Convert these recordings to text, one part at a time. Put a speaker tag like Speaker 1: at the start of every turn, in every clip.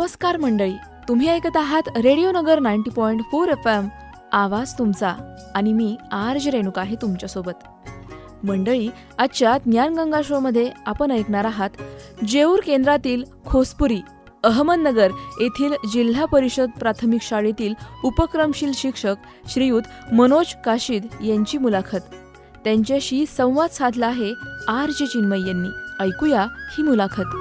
Speaker 1: नमस्कार मंडळी, तुम्ही ऐकत आहात रेडिओ नगर 90.4 FM. आवाज तुमचा आणि मी RJ रेणुका आहे तुमच्यासोबत. मंडळी, आजच्या ज्ञानगंगा शो मध्ये आपण ऐकणार आहात जेऊर केंद्रातील खोसपुरी अहमदनगर येथील जिल्हा परिषद प्राथमिक शाळेतील उपक्रमशील शिक्षक श्रीयुत मनोज काशीद यांची मुलाखत. त्यांच्याशी संवाद साधला आहे RJ चिन्मय यांनी. ऐकूया ही मुलाखत.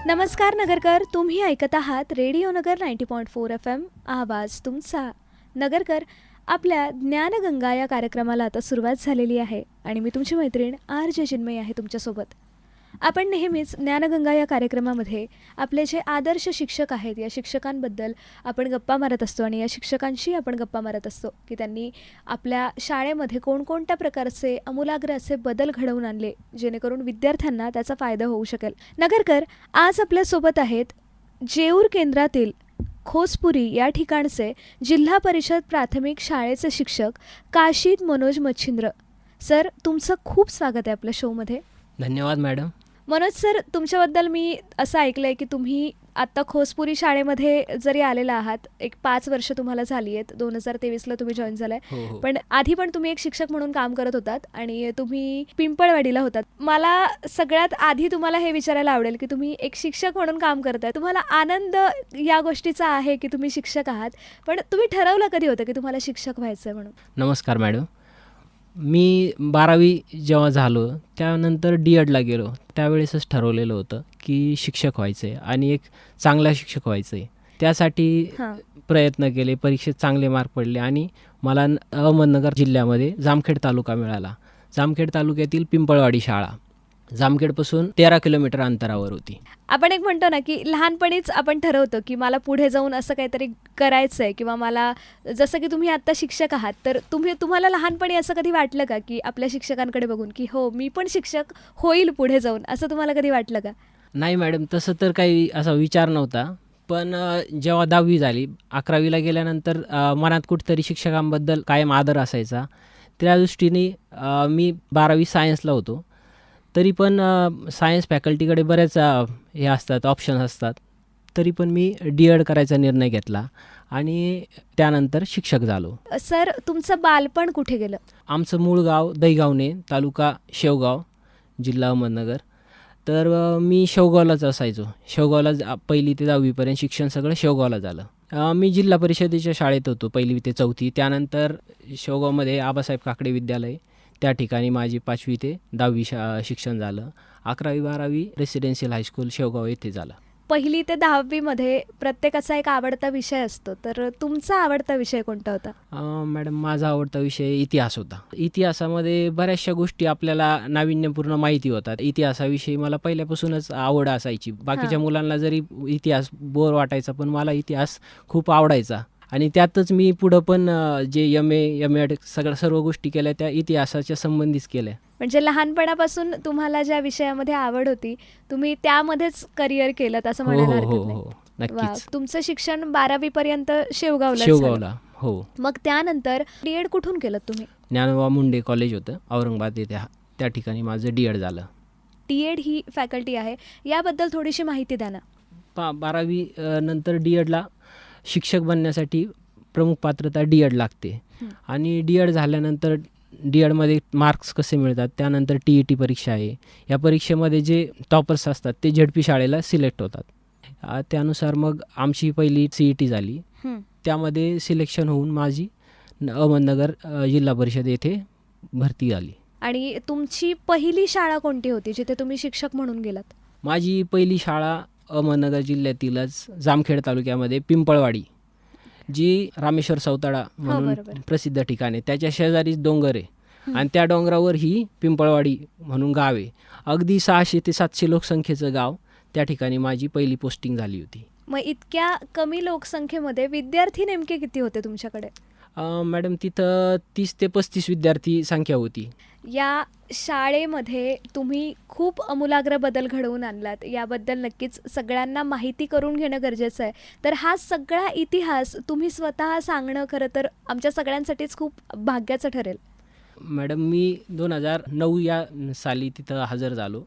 Speaker 2: नमस्कार नगरकर, तुम्ही ऐकत आहात रेडिओ नगर 90.4 FM. आवाज तुमचा. नगरकर, आपल्या ज्ञानगंगा या कार्यक्रमाला आता सुरुवात झालेली आहे आणि मी तुमची मैत्रीण RJ चिन्मय आहे तुमच्यासोबत. आपण नेहमीच ज्ञानगंगा या कार्यक्रमामध्ये आपले जे आदर्श शिक्षक आहेत या शिक्षकांबद्दल आपण गप्पा मारत असतो आणि या शिक्षकांशी आपण गप्पा मारत असतो की त्यांनी आपल्या शाळेमध्ये कोणकोणत्या प्रकारचे आमूलाग्र असे बदल घडवून आणले जेणेकरून विद्यार्थ्यांना त्याचा फायदा होऊ शकेल. नगरकर, आज आपल्यासोबत आहेत जेऊर केंद्रातील खोसपुरी या ठिकाणचे जिल्हा परिषद प्राथमिक शाळेचे शिक्षक काशीद मनोज मच्छिंद्र. सर, तुमचं खूप स्वागत आहे आपल्या शोमध्ये.
Speaker 3: धन्यवाद मॅडम.
Speaker 2: मनोज सर, तुमच्याबद्दल मी असं ऐकलं आहे की तुम्ही आत्ता खोसपुरी शाळेमध्ये जरी आलेला आहात, एक 5 वर्ष तुम्हाला झाली आहेत. 2023ला तुम्ही जॉईन झालाय. पण आधी पण तुम्ही एक शिक्षक म्हणून काम करत होतात आणि तुम्ही पिंपळवाडीला होतात. मला सगळ्यात आधी तुम्हाला हे विचारायला आवडेल की तुम्ही एक शिक्षक म्हणून काम करताय, तुम्हाला आनंद या गोष्टीचा आहे की तुम्ही शिक्षक आहात, पण तुम्ही ठरवलं कधी होतं की तुम्हाला शिक्षक व्हायचं म्हणून?
Speaker 3: नमस्कार मॅडम. मी 12वी जेव्हा झालो त्यानंतर DEDला गेलो, त्यावेळेसच ठरवलेलं होतं की शिक्षक व्हायचं आहे आणि एक चांगला शिक्षक व्हायचं आहे. त्यासाठी प्रयत्न केले, परीक्षेत चांगले मार्क पडले आणि मला अहमदनगर जिल्ह्यामध्ये जामखेड तालुका मिळाला. जामखेड तालुक्यातील पिंपळवाडी शाळा जामखेडपासून 13 किलोमीटर अंतरावर होती.
Speaker 2: आपण एक म्हणतो ना की लहानपणीच आपण ठरवतो की मला पुढे जाऊन असं काहीतरी करायचं आहे किंवा मला, जसं की तुम्ही आत्ता शिक्षक आहात, तर तुम्हाला लहानपणी असं कधी वाटलं का की आपल्या शिक्षकांकडे बघून की हो मी पण शिक्षक होईल पुढे जाऊन, असं तुम्हाला कधी वाटलं का?
Speaker 3: नाही मॅडम, तसं तर काही असा विचार नव्हता. पण जेव्हा 10वी झाली, 11वीला गेल्यानंतर मनात कुठेतरी शिक्षकांबद्दल कायम आदर असायचा. त्या दृष्टीने मी 12वी सायन्सला होतो. तरी पण सायन्स फॅकल्टीकडे बरेच हे असतात, ऑप्शन असतात. तरी पण मी DED करायचा निर्णय घेतला आणि त्यानंतर शिक्षक झालो.
Speaker 2: सर, तुमचं बालपण कुठे गेलं?
Speaker 3: आमचं मूळ गाव दैगावणे, तालुका शेवगाव, जिल्हा अहमदनगर. तर मी शेवगावलाच असायचो. शेवगावला 1ली ते 10वीपर्यंत शिक्षण सगळं शेवगावला झालं. मी जिल्हा परिषदेच्या शाळेत होतो 1ली ते 4थी. त्यानंतर शेवगावमध्ये आबासाहेब काकडे विद्यालय, त्या ठिकाणी माझी 5वी ते 10वी शिक्षण झालं. 11वी 12वी रेसिडेन्शियल हायस्कूल शेवगाव येथे झालं.
Speaker 2: 1ली ते 10वीमध्ये प्रत्येकाचा एक आवडता विषय असतो, तर तुमचा आवडता विषय कोणता होता?
Speaker 3: मॅडम, माझा आवडता विषय इतिहास होता. इतिहासामध्ये बऱ्याचशा गोष्टी आपल्याला नाविन्यपूर्ण माहिती होतात. इतिहासाविषयी मला पहिल्यापासूनच आवड असायची. बाकीच्या मुलांना जरी इतिहास बोर वाटायचा, पण मला इतिहास खूप आवडायचा आणि त्यातच मी पुढं पण जे MA MEd सर्व गोष्टी केल्या त्या इतिहासाच्या संबंधीच केल्या.
Speaker 2: म्हणजे लहानपणापासून तुम्हाला ज्या विषयामध्ये आवड होती तुम्ही त्यामध्येच करिअर केलं असं म्हणायला हरकत नाही.
Speaker 3: हो, नक्कीच.
Speaker 2: तुमचं शिक्षण 12वी पर्यंत शेवगावला.
Speaker 3: हो.
Speaker 2: मग त्यानंतर DED कुठून केलं तुम्ही?
Speaker 3: ज्ञानोबा मुंडे कॉलेज होतं औरंगाबाद येथे, त्या ठिकाणी माझं DED झालं.
Speaker 2: DED ही फॅकल्टी आहे, याबद्दल थोडीशी माहिती द्या ना.
Speaker 3: 12वी नंतर DEDला शिक्षक बनण्यासाठी प्रमुख पात्रता DED लागते आणि DED झाल्यानंतर DEDमध्ये मार्क्स कसे मिळतात, त्यानंतर TET परीक्षा आहे. या परीक्षेमध्ये जे टॉपर्स असतात ते ZP शाळेला सिलेक्ट होतात. त्यानुसार मग आमची पहिली CET झाली. त्यामध्ये सिलेक्शन होऊन माझी अहमदनगर जिल्हा परिषद येथे भरती झाली.
Speaker 2: आणि तुमची पहिली शाळा कोणती होती जिथे तुम्ही शिक्षक म्हणून गेलात?
Speaker 3: माझी पहिली शाळा अहमदनगर जिल्ह्यातीलच जामखेड तालुक्यामध्ये पिंपळवाडी, जी रामेश्वर सौताळा म्हणून प्रसिद्ध ठिकाण आहे, त्याच्या शेजारीच डोंगर आहे आणि त्या डोंगरावर ही पिंपळवाडी म्हणून गाव आहे. अगदी 600 ते 700 लोकसंख्येचं गाव. त्या ठिकाणी माझी पहिली पोस्टिंग झाली होती.
Speaker 2: मग इतक्या कमी लोकसंख्येमध्ये विद्यार्थी नेमके किती होते तुमच्याकडे?
Speaker 3: मॅडम, तिथं 30 ते 35 विद्यार्थी संख्या होती.
Speaker 2: या शाळेमध्ये तुम्ही खूप आमूलाग्र बदल घडवून आणलात, याबद्दल नक्कीच सगळ्यांना माहिती करून घेणं गरजेचं आहे. तर हा सगळा इतिहास तुम्ही स्वतः सांगणं खरं तर आमच्या सगळ्यांसाठीच खूप भाग्याचं ठरेल.
Speaker 3: मॅडम मी 2009 या साली तिथं हजर झालो.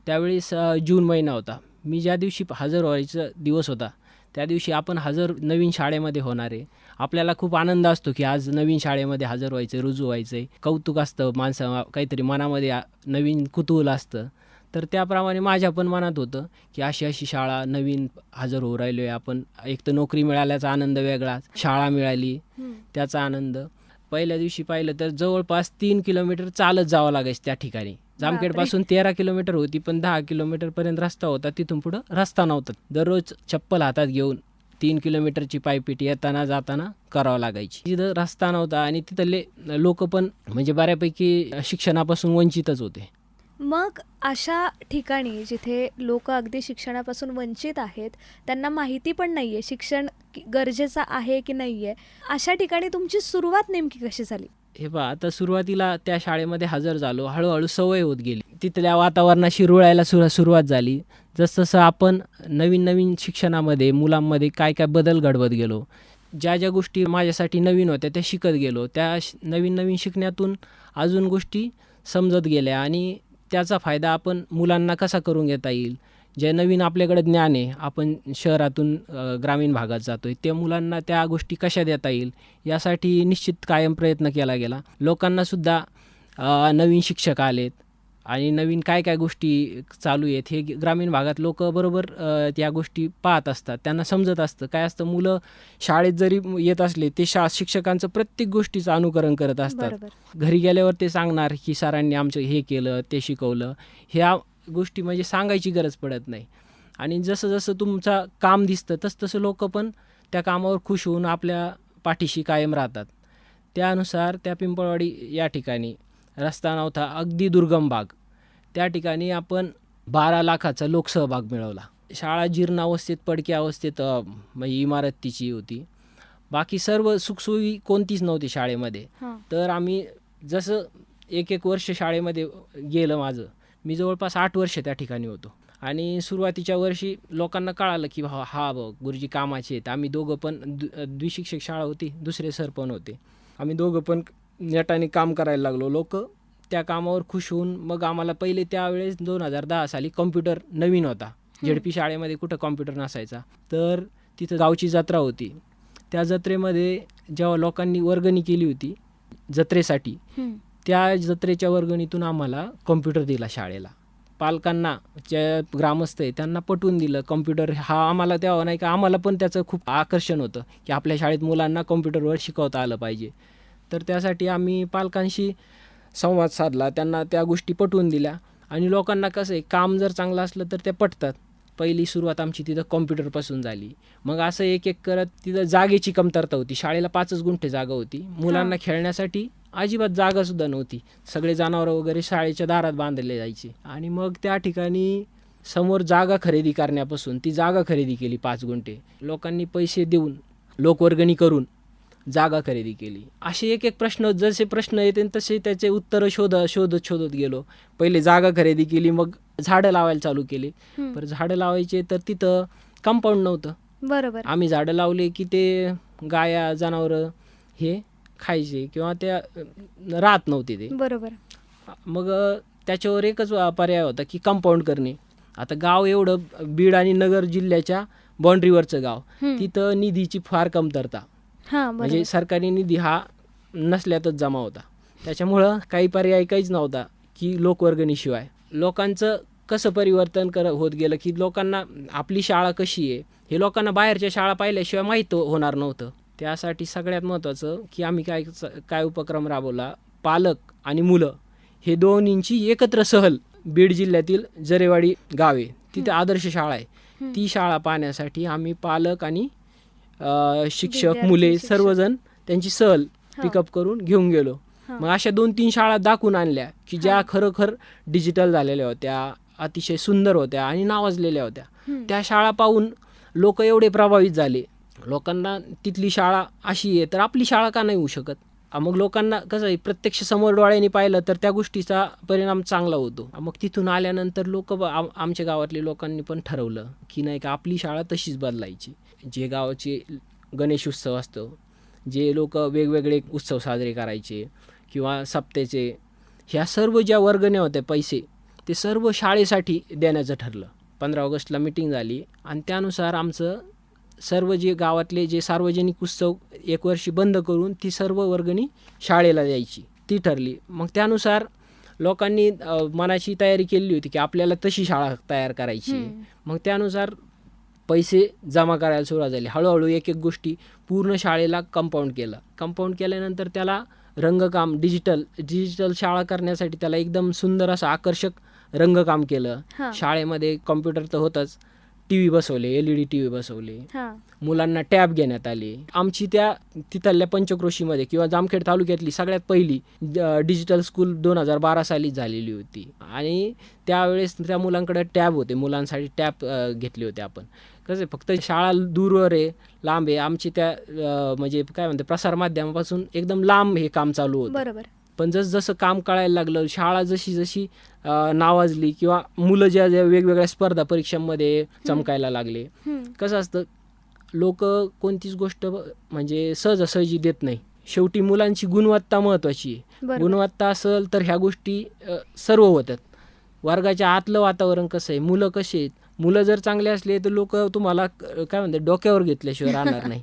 Speaker 3: त्यावेळेस जून महिना होता. मी ज्या दिवशी हजर व्हायचा दिवस होता त्या दिवशी आपण हजर नवीन शाळेमध्ये होणार आहे. आपल्याला खूप आनंद असतो की आज नवीन शाळेमध्ये हजर व्हायचं आहे, रुजू व्हायचं आहे. कौतुक असतं, माणसं काहीतरी मनामध्ये नवीन कुतूहल असतं. तर त्याप्रमाणे माझ्या पण मनात होतं की अशी शाळा नवीन हजर होऊ राहिलो आहे आपण. एक तर नोकरी मिळाल्याचा आनंद वेगळाच, शाळा मिळाली त्याचा आनंद. पहिल्या दिवशी पाहिलं तर जवळपास 3 किलोमीटर चालत जावं लागायचं त्या ठिकाणी. जामखेडपासून 13 किलोमीटर होती, पण 10 किलोमीटरपर्यंत रस्ता होता. तिथून पुढं रस्ता नव्हता. दररोज चप्पल हातात घेऊन 3 किलोमीटरची पायपीट येताना जाताना करावं लागायची. तिथं रस्ता नव्हता आणि तिथले लोक पण म्हणजे बऱ्यापैकी शिक्षणापासून वंचितच होते.
Speaker 2: मग अशा ठिकाणी जिथे लोक अगदी शिक्षणापासून वंचित आहेत, त्यांना माहिती पण नाही आहे शिक्षण गरजेचं आहे की नाही आहे, अशा ठिकाणी तुमची सुरुवात नेमकी कशी झाली?
Speaker 3: हे पहा, आता सुरुवातीला त्या शाळेमध्ये हजर झालो, हळूहळू सवय होत गेली. तिथल्या वातावरणाशी रुळायला सुरुवात झाली. जसजसं आपण नवीन शिक्षणामध्ये मुलांमध्ये काय बदल घडवत गेलो, ज्या गोष्टी माझ्यासाठी नवीन होत्या त्या शिकत गेलो. त्या नवीन शिकण्यातून अजून गोष्टी समजत गेल्या आणि त्याचा फायदा आपण मुलांना कसा करून घेता येईल. जे नवीन आपल्याकडे ज्ञान आहे, आपण शहरातून ग्रामीण भागात जातो आहे, त्या मुलांना त्या गोष्टी कशा देता येईल यासाठी निश्चित कायम प्रयत्न केला गेला. लोकांनासुद्धा नवीन शिक्षक आलेत आणि नवीन काय गोष्टी चालू आहेत हे ग्रामीण भागात लोक बरोबर त्या गोष्टी पाहत असतात. त्यांना समजत असतं काय असतं. मुलं शाळेत जरी येत असले ते शिक्षकांचं प्रत्येक गोष्टीचं अनुकरण करत असतात. घरी गेल्यावर ते सांगणार की सरांनी आमचं हे केलं, ते शिकवलं. ह्या गोष्टी म्हणजे सांगायची गरज पडत नाही. आणि जसं तुमचं काम दिसतं तसं लोक पण त्या कामावर खुश होऊन आपल्या पाठीशी कायम राहतात. त्यानुसार त्या पिंपळवाडी या ठिकाणी रस्ता नव्हता, अगदी दुर्गम भाग. त्या ठिकाणी आपण 12 लाखाचा लोकसहभाग मिळवला. शाळा जीर्ण अवस्थेत, पडक्या अवस्थेत म्हणजे इमारत तिची होती. बाकी सर्व सुखसोयी कोणतीच नव्हती शाळेमध्ये. तर आम्ही जसं एक वर्ष शाळेमध्ये गेलं माझं, मी जवळपास 8 वर्ष त्या ठिकाणी होतो. आणि सुरुवातीच्या वर्षी लोकांना कळालं की हा गुरुजी कामाचे आहेत. आम्ही दोघं पण द्विशिक्षक शाळा होती, दुसरे सर पण होते. आम्ही दोघं पण नेटाने काम करायला लागलो. लोक त्या कामावर खुश होऊन मग आम्हाला पहिले त्यावेळेस 2010 साली कॉम्प्युटर नवीन होता. झेडपी शाळेमध्ये कुठं कॉम्प्युटर नसायचा. तर तिथं गावची जत्रा होती. त्या जत्रेमध्ये जेव्हा लोकांनी वर्गणी केली होती जत्रेसाठी, त्या जत्रेच्या वर्गणीतून आम्हाला कॉम्प्युटर दिला शाळेला. पालकांना ज्या ग्रामस्थ आहे त्यांना पटवून दिलं कॉम्प्युटर हा आम्हाला तेव्हा नाही का. आम्हाला पण त्याचं खूप आकर्षण होतं की आपल्या शाळेत मुलांना कॉम्प्युटरवर शिकवता आलं पाहिजे. तर त्यासाठी आम्ही पालकांशी संवाद साधला, त्यांना त्या गोष्टी पटवून दिल्या. आणि लोकांना कसं आहे, काम जर चांगलं असलं तर ते पटतात. पहिली सुरुवात आमची तिथं कॉम्प्युटरपासून झाली. मग असं एक करत तिथं जागेची कमतरता होती. शाळेला 5 गुंठे जागा होती. मुलांना खेळण्यासाठी अजिबात जागासुद्धा नव्हती. सगळे जनावरं वगैरे शाळेच्या दारात बांधले जायचे. आणि मग त्या ठिकाणी समोर जागा खरेदी करण्यापासून ती जागा खरेदी केली 5 गुंठे. लोकांनी पैसे देऊन, लोकवर्गणी करून जागा खरेदी केली. असे एक प्रश्न, जसे प्रश्न येते तसे त्याचे उत्तरं शोधत गेलो. पहिले जागा खरेदी केली, मग झाडं लावायला चालू केले. पण झाडं लावायचे तर तिथं कंपाऊंड नव्हतं.
Speaker 2: बरोबर.
Speaker 3: आम्ही झाडं लावले की ते गाया जनावरं हे खायचे किंवा त्या राहत नव्हते ते.
Speaker 2: बरोबर.
Speaker 3: मग त्याच्यावर एकच पर्याय होता की कंपाऊंड करणे. आता गाव एवढं बीड आणि नगर जिल्ह्याच्या बाँड्रीवरचं गाव, तिथं निधीची फार कमतरता. म्हणजे सरकारी निधी हा नसल्यातच जमा होता. त्याच्यामुळं काही पर्याय काहीच नव्हता की लोकवर्गणीशिवाय. लोकांचं कसं परिवर्तन होत गेलं की लोकांना आपली शाळा कशी आहे हे लोकांना बाहेरच्या शाळा पाहिल्याशिवाय माहीत होणार नव्हतं. त्यासाठी सगळ्यात महत्त्वाचं की आम्ही काय उपक्रम राबवला. पालक आणि मुलं हे दोन्हींची एकत्र सहल बीड जिल्ह्यातील जरेवाडी गाव आहे, तिथे आदर्श शाळा आहे. ती शाळा पाहण्यासाठी आम्ही पालक आणि शिक्षक, मुले सर्वजण त्यांची सहल पिकअप करून घेऊन गेलो. मग अशा 2-3 शाळा दाखवून आणल्या की ज्या खरोखर डिजिटल झालेल्या होत्या, अतिशय सुंदर होत्या आणि नावाजलेल्या होत्या. त्या शाळा पाहून लोक एवढे प्रभावित झाले. लोकांना तिथली शाळा अशी आहे तर आपली शाळा का नाही होऊ शकत. मग लोकांना कसं आहे, प्रत्यक्ष समोर डोळ्यांनी पाहिलं तर त्या गोष्टीचा परिणाम चांगला होतो. मग तिथून आल्यानंतर लोक आमच्या गावातल्या लोकांनी पण ठरवलं की नाही का आपली शाळा तशीच बदलायची. जे गावाचे गणेश उत्सव असतो, जे लोक वेगवेगळे उत्सव साजरे करायचे किंवा सप्त्याचे, ह्या सर्व ज्या वर्गण्या होत्या पैसे, ते सर्व शाळेसाठी देण्याचं ठरलं. 15 ऑगस्टला मिटिंग झाली आणि त्यानुसार आमचं सर्व जे गावातले जे सार्वजनिक उत्सव एक वर्षी बंद करून ती सर्व वर्गणी शाळेला द्यायची ती ठरली. मग त्यानुसार लोकांनी मनाची तयारी केली होती की आपल्याला तशी शाळा तयार करायची. मग त्यानुसार पैसे जमा करायला सुरुवात झाली. हळूहळू एक एक गोष्टी पूर्ण शाळेला कंपाऊंड केलं. कंपाऊंड केल्यानंतर त्याला रंगकाम डिजिटल शाळा करण्यासाठी त्याला एकदम सुंदर असं आकर्षक रंगकाम केलं. शाळेमध्ये कॉम्प्युटर तर होतंच, TV बसवले, LED TV बसवले, मुलांना टॅब घेण्यात आले. आमची त्या तिथल्या पंचक्रोशीमध्ये किंवा जामखेड तालुक्यातली सगळ्यात पहिली डिजिटल स्कूल 2012 साली झालेली होती. आणि त्यावेळेस त्या मुलांकडे टॅब होते, मुलांसाठी टॅब घेतले होते आपण. कसं फक्त शाळा दूरवर आहे, लांब आहे, आमची त्या म्हणजे काय म्हणते प्रसारमाध्यमापासून एकदम लांब हे काम चालू होतं.
Speaker 2: बरोबर.
Speaker 3: पण जसं काम कळायला लागलं, शाळा जशी नावाजली किंवा मुलं ज्या वेगवेगळ्या स्पर्धा परीक्षांमध्ये चमकायला लागले, कसं असतं लोक कोणतीच गोष्ट म्हणजे सहजासहजी देत नाही. शेवटी मुलांची गुणवत्ता महत्त्वाची आहे. गुणवत्ता असेल तर ह्या गोष्टी सर्व होतात. वर्गाच्या आतलं वातावरण कसं आहे, मुलं कसे आहेत, मुलं जर चांगले असले तर लोक तुम्हाला काय म्हणते डोक्यावर घेतल्याशिवाय राहणार नाही.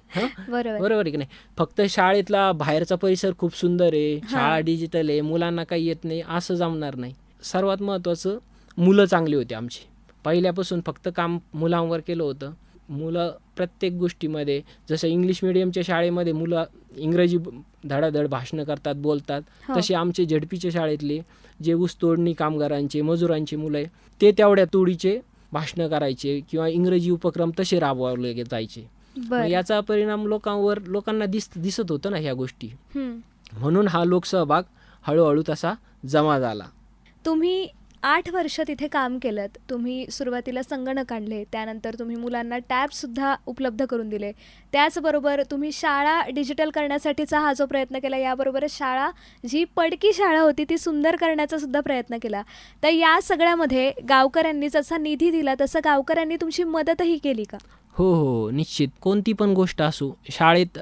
Speaker 3: बरोबर आहे की नाही. फक्त शाळेतला बाहेरचा परिसर खूप सुंदर आहे, शाळा डिजिटल आहे, मुलांना काही येत नाही असं जमणार नाही. सर्वात महत्त्वाचं मुलं चांगली होती आमची. पहिल्यापासून फक्त काम मुलांवर केलं होतं. मुलं प्रत्येक गोष्टीमध्ये, जसं इंग्लिश मिडियमच्या शाळेमध्ये मुलं इंग्रजी धडाधड भाषणं करतात, बोलतात, तसे आमचे झेडपीच्या शाळेतले जे ऊसतोडणी कामगारांचे मजुरांचे मुलं आहे ते तेवढ्या तोडीचे भाषणं करायचे किंवा इंग्रजी उपक्रम तसे राबवले जायचे. याचा परिणाम लोकांना दिसत होतं ना ह्या गोष्टी. म्हणून हा लोकसहभाग हळूहळू तसा जमा झाला.
Speaker 2: तुम्ही 8 वर्ष तिथे काम केलं. तुम्ही सुरुवातीला संगणक आणले, त्यानंतर तुम्ही मुलांना टॅबसुद्धा उपलब्ध करून दिले. त्याचबरोबर तुम्ही शाळा डिजिटल करण्यासाठीचा हा जो प्रयत्न केला, याबरोबरच शाळा जी पडकी शाळा होती ती सुंदर करण्याचा सुद्धा प्रयत्न केला. तर या सगळ्यामध्ये गावकऱ्यांनी जसा निधी दिला तसं गावकऱ्यांनी तुमची मदतही केली का?
Speaker 3: हो, निश्चित. कोणती पण गोष्ट असो, शाळेत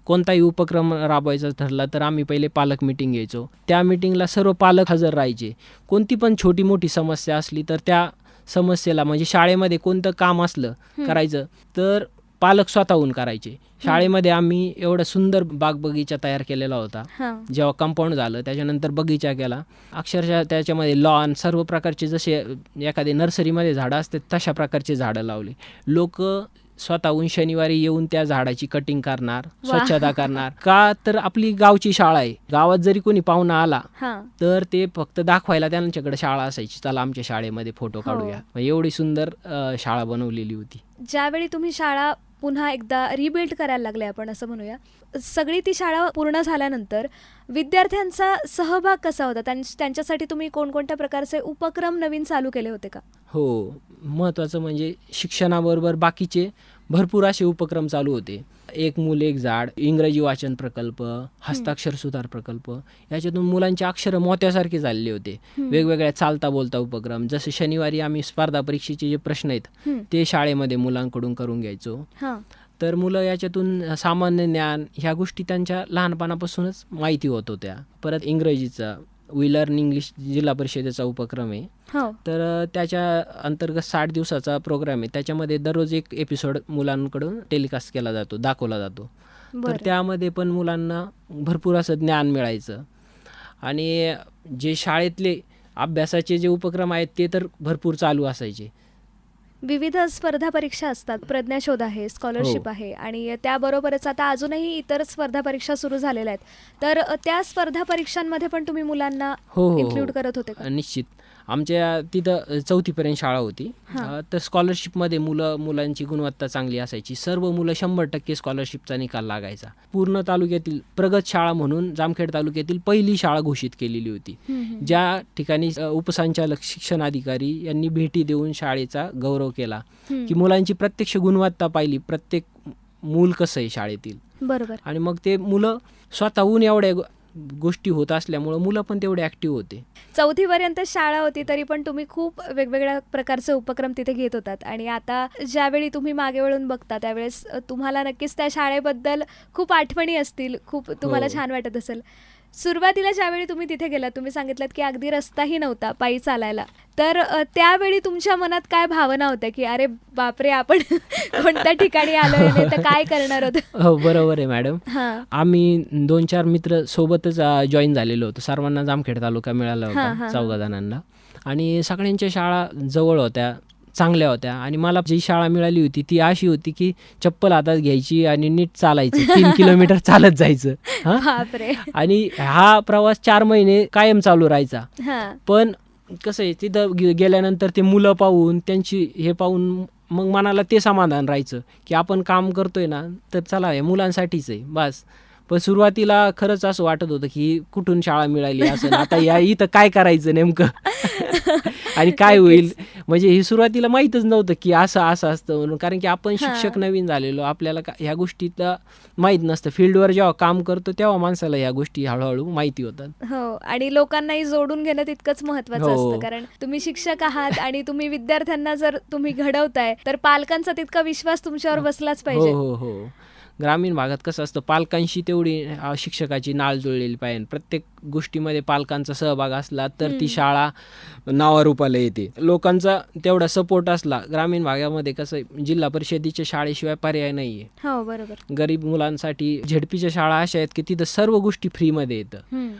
Speaker 3: कोणताही उपक्रम राबवायचा ठरला तर आम्ही पहिले पालक मिटिंग घ्यायचो. त्या मिटिंगला सर्व पालक हजर राहायचे. कोणती पण छोटी मोठी समस्या असली तर त्या समस्येला म्हणजे शाळेमध्ये कोणतं काम असलं करायचं तर पालक स्वतःहून करायचे. शाळेमध्ये आम्ही एवढा सुंदर बाग बगीचा तयार केलेला होता. जेव्हा कंपाऊंड झालं त्याच्यानंतर बगीचा केला. अक्षरशः त्याच्यामध्ये लॉन सर्व प्रकारचे, जसे एखादे नर्सरीमध्ये झाडं असतात तशा प्रकारचे झाडं लावले. लोक स्वतःहून शनिवारी येऊन त्या झाडाची कटिंग करणार, स्वच्छता करणार. का तर आपली गावची शाळा आहे. गावात जरी कोणी पाहुणा आला तर ते फक्त दाखवायला त्यांच्याकडे शाळा असायची, चला आमच्या शाळेमध्ये फोटो काढूया. एवढी सुंदर शाळा बनवलेली होती. ज्यावेळी
Speaker 2: तुम्ही शाळा पुन्हा एकदा रिबिल्ड करायला लागले, आपण असं म्हणूया, सगळी ती शाळा पूर्ण झाल्यानंतर विद्यार्थ्यांचा सहभाग कसा होता? त्यांच्यासाठी तुम्ही कोणकोणत्या प्रकारचे उपक्रम नवीन चालू केले होते का?
Speaker 3: हो, महत्त्वाचं म्हणजे शिक्षणाबरोबर बाकीचे भरपूर असे उपक्रम चालू होते. एक मूल एक झाड, इंग्रजी वाचन प्रकल्प, हस्ताक्षर सुधार प्रकल्प, याच्यातून मुलांचे अक्षर मोत्यासारखे झालेले होते. वेगवेगळ्या चालता बोलता उपक्रम, जसे शनिवारी आम्ही स्पर्धा परीक्षेचे जे प्रश्न आहेत ते शाळेमध्ये मुलांकडून करून घ्यायचो. तर मुलं याच्यातून सामान्य ज्ञान ह्या गोष्टी त्यांच्या लहानपणापासूनच माहिती होत होत्या. परत इंग्रजीचा वी लर्न इंग्लिश जिल्हा परिषदेचा उपक्रम आहे. तर त्याच्या अंतर्गत 60 दिवसाचा प्रोग्राम आहे. त्याच्यामध्ये दररोज एक एपिसोड मुलांकडून टेलिकास्ट केला जातो, दाखवला जातो. तर त्यामध्ये पण मुलांना भरपूर असं ज्ञान मिळायचं. आणि जे शाळेतले अभ्यासाचे जे उपक्रम आहेत ते तर भरपूर चालू असायचे.
Speaker 2: विविध स्पर्धा परीक्षा असतात, प्रज्ञाशोध आहे, स्कॉलरशिप आहे, आणि त्याबरोबरच आता अजूनही इतर स्पर्धा परीक्षा सुरू झालेल्या आहेत. तर त्या स्पर्धा परीक्षांमध्ये पण तुम्ही मुलांना इन्क्लूड करत होते का?
Speaker 3: निश्चित. आमच्या तिथं 4थीपर्यंत शाळा होती. तर स्कॉलरशिपमध्ये मुलांची गुणवत्ता चांगली असायची. सर्व मुलं 100% स्कॉलरशिपचा निकाल लागायचा. पूर्ण तालुक्यातील प्रगत शाळा म्हणून जामखेड तालुक्यातील पहिली शाळा घोषित केलेली होती. ज्या ठिकाणी उपसंचालक शिक्षणाधिकारी यांनी भेटी देऊन शाळेचा गौरव केला की मुलांची प्रत्यक्ष गुणवत्ता पाहिली, प्रत्येक मूल कसं आहे शाळेतील.
Speaker 2: बरोबर.
Speaker 3: आणि मग ते मुलं स्वतःहून एवढ्या गोष्टी होत असल्यामुळं मुलं पण तेवढे ॲक्टिव्ह होते.
Speaker 2: 4थीपर्यंत शाळा होती तरी पण तुम्ही खूप वेगवेगळ्या प्रकारचे उपक्रम तिथे घेत होतात. आणि आता ज्यावेळी तुम्ही मागे वळून बघता त्यावेळेस तुम्हाला नक्कीच त्या शाळेबद्दल खूप आठवणी असतील, खूप तुम्हाला छान वाटत असेल. सुरुवातीला ज्यावेळी तुम्ही तिथे गेलात, तुम्ही सांगितलं की अगदी रस्ताही नव्हता पायी चालायला, तर त्यावेळी तुमच्या मनात काय भावना होत्या की अरे बापरे, आपण कोणत्या ठिकाणी आलोय, नाही तर काय करणार होतं?
Speaker 3: हो, बरोबर आहे मॅडम.
Speaker 2: हां.
Speaker 3: आम्ही 2-4 मित्र सोबतच जॉईन झालेलो होतो. सर्वांना जामखेड तालुका मिळाला
Speaker 2: हां,
Speaker 3: होता,
Speaker 2: हां,
Speaker 3: 14 जणांना. आणि सगळ्यांच्या शाळा जवळ होत्या, चांगल्या होत्या. आणि मला जी शाळा मिळाली होती ती अशी होती की चप्पल हातात घ्यायची आणि नीट चालायचं, 3 किलोमीटर चालत जायचं. हां.
Speaker 2: बापरे.
Speaker 3: आणि हा प्रवास 4 महिने कायम चालू राहायचा.
Speaker 2: हां.
Speaker 3: पण कसं आहे, तिथं गेल्यानंतर ते मुलं पाहून, त्यांची हे पाहून मग मनाला ते समाधान राहायचं की आपण काम करतोय ना, तर चला हे मुलांसाठीच आहे बस. पण सुरुवातीला खरंच असं वाटत होतं की कुठून शाळा मिळाली असं, आणि आता या इथं काय करायचं नेमकं आणि काय होईल. म्हणजे हे सुरुवातीला माहीतच नव्हतं की असं असतं म्हणून, कारण की आपण शिक्षक नवीन झालेलो, आपल्याला ह्या गोष्टीतलं माहीत नसतं. फील्डवर जेव्हा काम करतो तेव्हा माणसाला ह्या गोष्टी हळूहळू माहिती होतात.
Speaker 2: हो, आणि लोकांनाही जोडून घेणं तितकंच महत्वाचं
Speaker 3: हो.
Speaker 2: असतं, कारण तुम्ही शिक्षक आहात आणि तुम्ही विद्यार्थ्यांना जर तुम्ही घडवताय, तर पालकांचा तितका विश्वास तुमच्यावर बसलाच
Speaker 3: हो
Speaker 2: पाहिजे.
Speaker 3: हो हो. ग्रामीण भागात कसं असतं, पालकांशी तेवढी शिक्षकाची नाळ जुळलेली पाहिजे. प्रत्येक गोष्टीमध्ये पालकांचा सहभाग असला तर ती शाळा नावारूपाला येते. लोकांचा तेवढा सपोर्ट असला. ग्रामीण भागामध्ये कसं आहे, जिल्हा परिषदेच्या शाळेशिवाय पर्याय नाही आहे.
Speaker 2: हो, बरोबर.
Speaker 3: गरीब मुलांसाठी झेडपीच्या शाळा अशा आहेत की तिथं सर्व गोष्टी फ्रीमध्ये येतं.
Speaker 2: हम्म.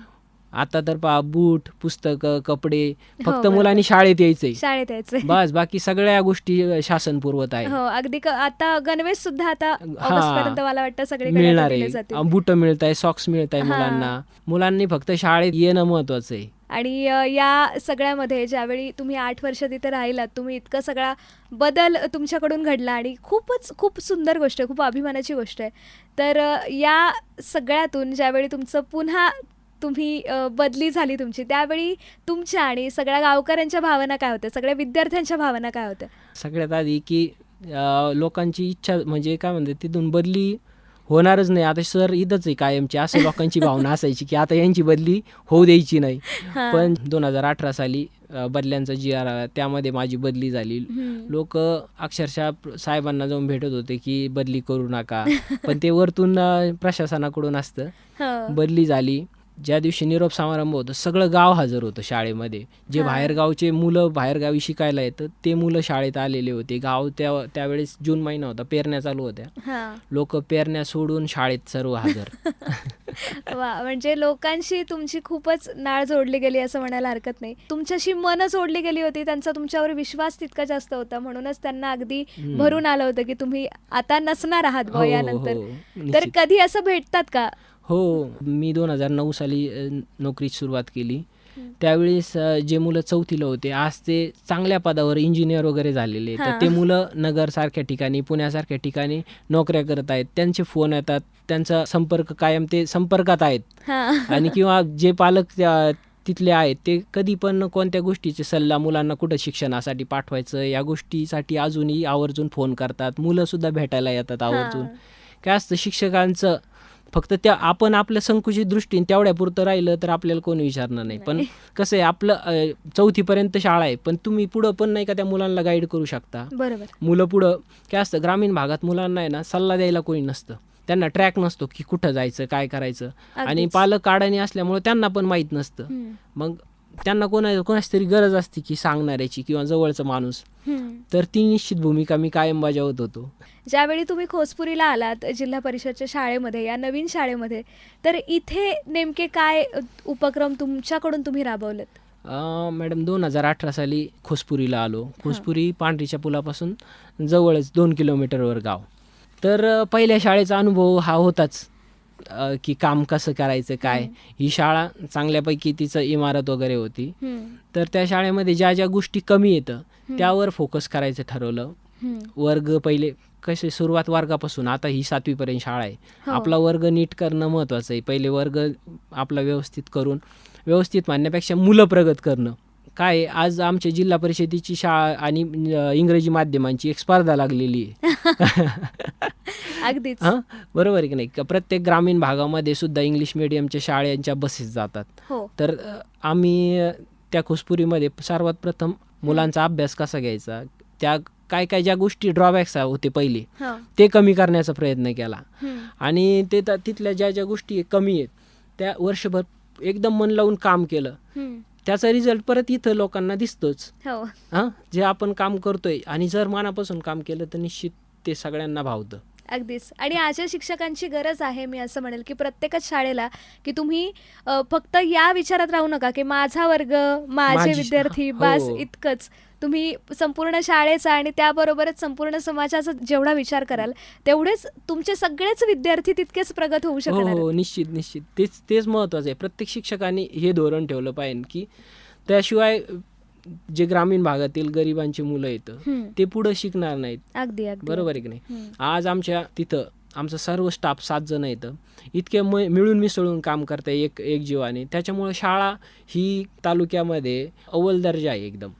Speaker 3: आता तर पहा, बूट, पुस्तकं, कपडे, फक्त
Speaker 2: बरोबर.
Speaker 3: मुलांनी शाळेत यायचंय
Speaker 2: शाळेत यायचंय.
Speaker 3: बस. बाकी सगळ्या गोष्टी शासन पुरवत आहे.
Speaker 2: हो, अगदी आता गणवेश सुद्धा आता
Speaker 3: हा.
Speaker 2: ऑगस्ट पर्यंत मला वाटतं सगळीकडे
Speaker 3: मिळणार
Speaker 2: दिले
Speaker 3: आहे.
Speaker 2: जातील.
Speaker 3: बुटं मिळत आहे, सॉक्स मिळत आहे
Speaker 2: हा.
Speaker 3: मुलांना. मुलांनी फक्त शाळेत येणं महत्वाचं आहे.
Speaker 2: आणि या सगळ्यामध्ये ज्यावेळी तुम्ही 8 वर्ष तिथे राहिलात, तुम्ही इतका सगळा बदल तुमच्याकडून घडला आणि खूप सुंदर गोष्ट आहे, खूप अभिमानाची गोष्ट आहे. तर या सगळ्यातून ज्यावेळी तुमचं पुन्हा तुम्ही बदली झाली तुमची, त्यावेळी तुमच्या आणि सगळ्या गावकऱ्यांच्या भावना काय होत्या, सगळ्या विद्यार्थ्यांच्या भावना काय होत्या?
Speaker 3: सगळ्यात आधी की लोकांची इच्छा म्हणजे काय म्हणते, तिथून बदली होणारच नाही, आता सर इथंच आहे कायमची, असं लोकांची भावना असायची की आता यांची बदली होऊ द्यायची नाही. पण 2018 साली बदल्यांचा GR आला, त्यामध्ये माझी बदली झाली. लोक अक्षरशः साहेबांना जाऊन भेटत होते की बदली करू नका, पण ते वरतून प्रशासनाकडून असतं. बदली झाली. ज्या दिवशी निरोप समारंभ होतो, सगळं गाव हजर होतं शाळेमध्ये. जे बाहेरगावचे मुलं बाहेरगावी शिकायला येतं ते मुलं शाळेत आलेले होते. गाव त्यावेळेस जून महिना होता, पेरण्या चालू होत्या. लोक पेरण्या सोडून शाळेत सर्व हजर.
Speaker 2: वा, म्हणजे लोकांशी तुमची खूपच नाळ जोडली गेली असं म्हणायला हरकत नाही. तुमच्याशी मन जोडली गेली होती, त्यांचा तुमच्यावर विश्वास तितका जास्त होता, म्हणूनच त्यांना अगदी भरून आलं होतं की तुम्ही आता नसणार आहात
Speaker 3: हो,
Speaker 2: यानंतर.
Speaker 3: हो,
Speaker 2: तर
Speaker 3: निश्चित.
Speaker 2: कधी असं भेटतात का?
Speaker 3: हो, मी 2009 साली नोकरीची सुरुवात केली. त्यावेळेस जे मुलं 4थीला होते, आज ते चांगल्या पदावर इंजिनियर वगैरे झालेले. तर ते मुलं नगरसारख्या ठिकाणी, पुण्यासारख्या ठिकाणी नोकऱ्या करत आहेत. त्यांचे फोन येतात, त्यांचा संपर्क कायम, ते संपर्कात आहेत. आणि किंवा जे पालक तिथले आहेत ते कधी पण कोणत्या गोष्टीचे सल्ला, मुलांना कुठं शिक्षणासाठी पाठवायचं या गोष्टीसाठी अजूनही आवर्जून फोन करतात. मुलंसुद्धा भेटायला येतात आवर्जून. काय असतं, शिक्षकांचं फक्त त्या आपण आपल्या संकुचित दृष्टीने तेवढ्यापुरतं राहिलं तर आपल्याला कोणी विचारणार नाही. पण कसं आहे, आपलं 4थीपर्यंत शाळा आहे, पण तुम्ही पुढं पण नाही का त्या मुलांना गाईड करू शकता.
Speaker 2: बरोबर.
Speaker 3: मुलं पुढं काय असतं, ग्रामीण भागात मुलांना आहे ना सल्ला द्यायला कोणी नसतं. त्यांना ट्रॅक नसतो की कुठं जायचं, काय करायचं. आणि पालक अडाणी असल्यामुळे त्यांना पण माहीत नसतं. मग त्यांना कोणाची तरी गरज असते की सांगणाऱ्याची किंवा जवळचा माणूस. तर ती निश्चित भूमिका मी कायम बजावत होतो.
Speaker 2: ज्यावेळी तुम्ही खोसपुरीला आलात जिल्हा परिषदच्या शाळेमध्ये, या नवीन शाळेमध्ये, तर इथे नेमके काय उपक्रम तुमच्याकडून तुम्ही राबवलेत?
Speaker 3: मॅडम 2018 साली खोसपुरीला आलो. खोसपुरी पांढरीच्या पुलापासून जवळच 2 किलोमीटरवर गाव. तर पहिल्या शाळेचा अनुभव हा होताच की काम कसं करायचं काय. ही शाळा चांगल्यापैकी तिचं इमारत वगैरे होती. तर त्या शाळेमध्ये ज्या ज्या गोष्टी कमी येतं त्यावर फोकस करायचं ठरवलं. वर्ग पहिले कसे, सुरुवात वर्गापासून, आता ही 7वीपर्यंत शाळा आहे. आपला वर्ग नीट करणं महत्त्वाचं आहे. पहिले वर्ग आपला व्यवस्थित करून, व्यवस्थित म्हणण्यापेक्षा मुलं प्रगत करणं. काय, आज आमच्या जिल्हा परिषदेची शाळा आणि इंग्रजी माध्यमांची एक स्पर्धा लागलेली आहे.
Speaker 2: अगदीच.
Speaker 3: हां, बरोबर आहे की नाही. प्रत्येक ग्रामीण भागामध्ये सुद्धा इंग्लिश मिडियमच्या शाळांच्या बसेस जातात. तर आम्ही त्या खोसपुरीमध्ये सर्वात प्रथम मुलांचा अभ्यास कसा घ्यायचा, त्या काय काय ज्या गोष्टी ड्रॉबॅक्स होते पहिले ते कमी करण्याचा प्रयत्न केला. आणि ते तिथल्या ज्या ज्या गोष्टी कमी आहेत त्या वर्षभर एकदम मन लावून काम केलं
Speaker 2: हम्म.
Speaker 3: त्याचा रिझल्ट परत इथं लोकांना दिसतोच.
Speaker 2: हो.
Speaker 3: हां, जे आपण काम करतोय आणि जर मनापासून काम केलं तर निश्चित ते सगळ्यांना भावतं.
Speaker 2: अगदीच. आणि अशा शिक्षकांची गरज आहे, मी असं म्हणेल की प्रत्येकच शाळेला, की तुम्ही फक्त या विचारात राहू नका की माझा वर्ग, माझे
Speaker 3: माझी
Speaker 2: विद्यार्थी,
Speaker 3: हो.
Speaker 2: बस इतकंच. तुम्ही संपूर्ण शाळेचा आणि त्याबरोबरच संपूर्ण समाजाचा जेवढा विचार कराल तेवढेच तुमचे सगळेच विद्यार्थी तितकेच प्रगत होऊ
Speaker 3: हो
Speaker 2: शकणार
Speaker 3: हो,
Speaker 2: आहेत.
Speaker 3: निश्चित. तेच महत्त्वाचं आहे. प्रत्येक शिक्षकांनी हे धोरण ठेवलं पाहिजे की त्याशिवाय जे ग्रामीण भागातील गरिबांची मुलं येतं
Speaker 2: हम्म.
Speaker 3: ते पुढं शिकणार नाहीत.
Speaker 2: अगदी अगदी.
Speaker 3: बरोबर आहे की नाही?
Speaker 2: हम्म.
Speaker 3: आज आमच्या तिथं आमचा सर्व स्टाफ 7 जण येतं, इतके मिळून मिसळून काम करते एक जीवाने. त्याच्यामुळे शाळा ही तालुक्यामध्ये अव्वल दर्जा आहे एकदम.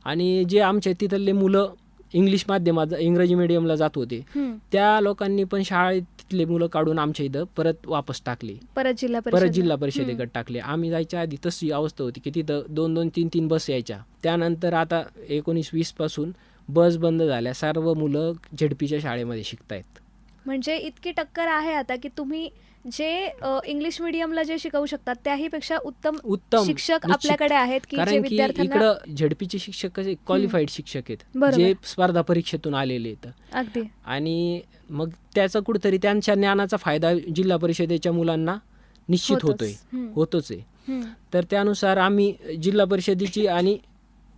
Speaker 3: आणि जे आमच्या तिथले मुलं इंग्लिश माध्यमात इंग्रजी मीडियमला जात होते
Speaker 2: हम्म.
Speaker 3: त्या लोकांनी पण शाळेतले मुलं काढून आमच्या इथं परत वापस टाकली,
Speaker 2: परत
Speaker 3: परत जिल्हा परिषदेकडे टाकले. आम्ही जायच्या आधी तशी अवस्था होती की तिथं 2-2, 3-3 बस यायच्या. त्यानंतर आता 19-20 पासून बस बंद झाल्या, सर्व मुलं झेडपीच्या शाळेमध्ये शिकतायत.
Speaker 2: म्हणजे इतकी टक्कर आहे आता की तुम्ही जे इंग्लिश मिडियमला जे शिकवू शकतात त्याहीपेक्षा उत्तम शिक्षक
Speaker 3: निश्चित.
Speaker 2: आपल्याकडे आहेत की जे
Speaker 3: कारण की
Speaker 2: विद्यार्थ्यांना.
Speaker 3: इकडं झेडपीचे शिक्षक कसे क्वालिफाईड शिक्षक आहेत,
Speaker 2: बरोबर.
Speaker 3: जे स्पर्धा परीक्षेतून आलेले आहेत.
Speaker 2: अगदी.
Speaker 3: आणि मग त्याचा कुठेतरी त्यांच्या ज्ञानाचा फायदा जिल्हा परिषदेच्या मुलांना निश्चित
Speaker 2: होतोच. हम्म.
Speaker 3: होतोच आहे.
Speaker 2: हम्म.
Speaker 3: तर त्यानुसार आम्ही जिल्हा परिषदेची आणि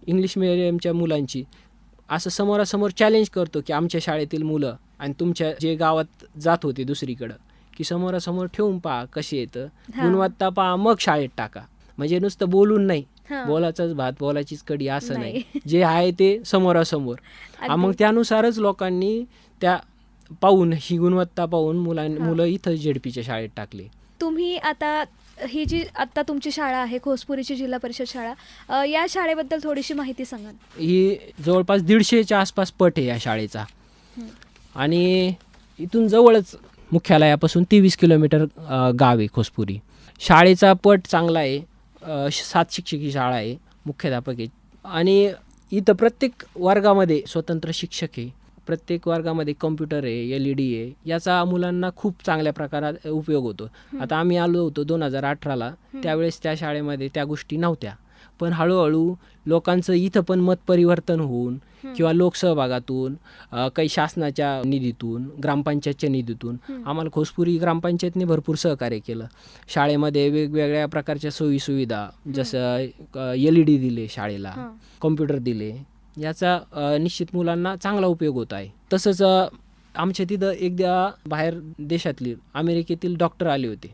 Speaker 3: इंग्लिश मिडियमच्या मुलांची असं समोरासमोर चॅलेंज करतो की आमच्या शाळेतील मुलं आणि तुमच्या जे गावात जात होते दुसरीकडं की समोरासमोर ठेवून पहा कशी येतं,
Speaker 2: हा.
Speaker 3: गुणवत्ता पहा, मग शाळेत टाका. म्हणजे नुसतं बोलून नाही,
Speaker 2: हा.
Speaker 3: बोलाचाच भात बोलाचीच कडी असं
Speaker 2: नाही.
Speaker 3: नाही, जे आहे ते समोरासमोर.
Speaker 2: अगदी.
Speaker 3: मग त्यानुसारच लोकांनी त्या पाहून ही गुणवत्ता पाहून
Speaker 2: हा.
Speaker 3: मुलं इथं झेडपीच्या शाळेत टाकली.
Speaker 2: तुम्ही आता ही जी आता तुमची शाळा आहे खोसपुरीची जिल्हा परिषद शाळा, या शाळेबद्दल थोडीशी माहिती सांगा.
Speaker 3: ही जवळपास 150च्या आसपास पट आहे या शाळेचा. आणि इथून जवळच मुख्यालयापासून 23 किलोमीटर गाव आहे खोसपुरी. शाळेचा पट चांगला आहे. 7 शिक्षकी शाळा आहे, मुख्याध्यापक आहे. आणि इथं प्रत्येक वर्गामध्ये स्वतंत्र शिक्षक आहे, प्रत्येक वर्गामध्ये कॉम्प्युटर आहे, LED आहे. याचा मुलांना खूप चांगल्या प्रकारात उपयोग होतो. आता आम्ही आलो होतो 2018ला, त्यावेळेस त्या शाळेमध्ये त्या गोष्टी नव्हत्या. पण हळूहळू लोकांचं इथं पण मत परिवर्तन होऊन किंवा लोकसहभागातून, काही शासनाच्या निधीतून, ग्रामपंचायतच्या निधीतून आम्हाला खोसपुरी ग्रामपंचायतने भरपूर सहकार्य केलं. शाळेमध्ये वेगवेगळ्या प्रकारच्या सोयीसुविधा, जसं LED दिले शाळेला, कॉम्प्युटर दिले. याचा निश्चित मुलांना चांगला उपयोग होत आहे. तसंच आमच्या तिथं एकदा बाहेर देशातली अमेरिकेतील डॉक्टर आले होते.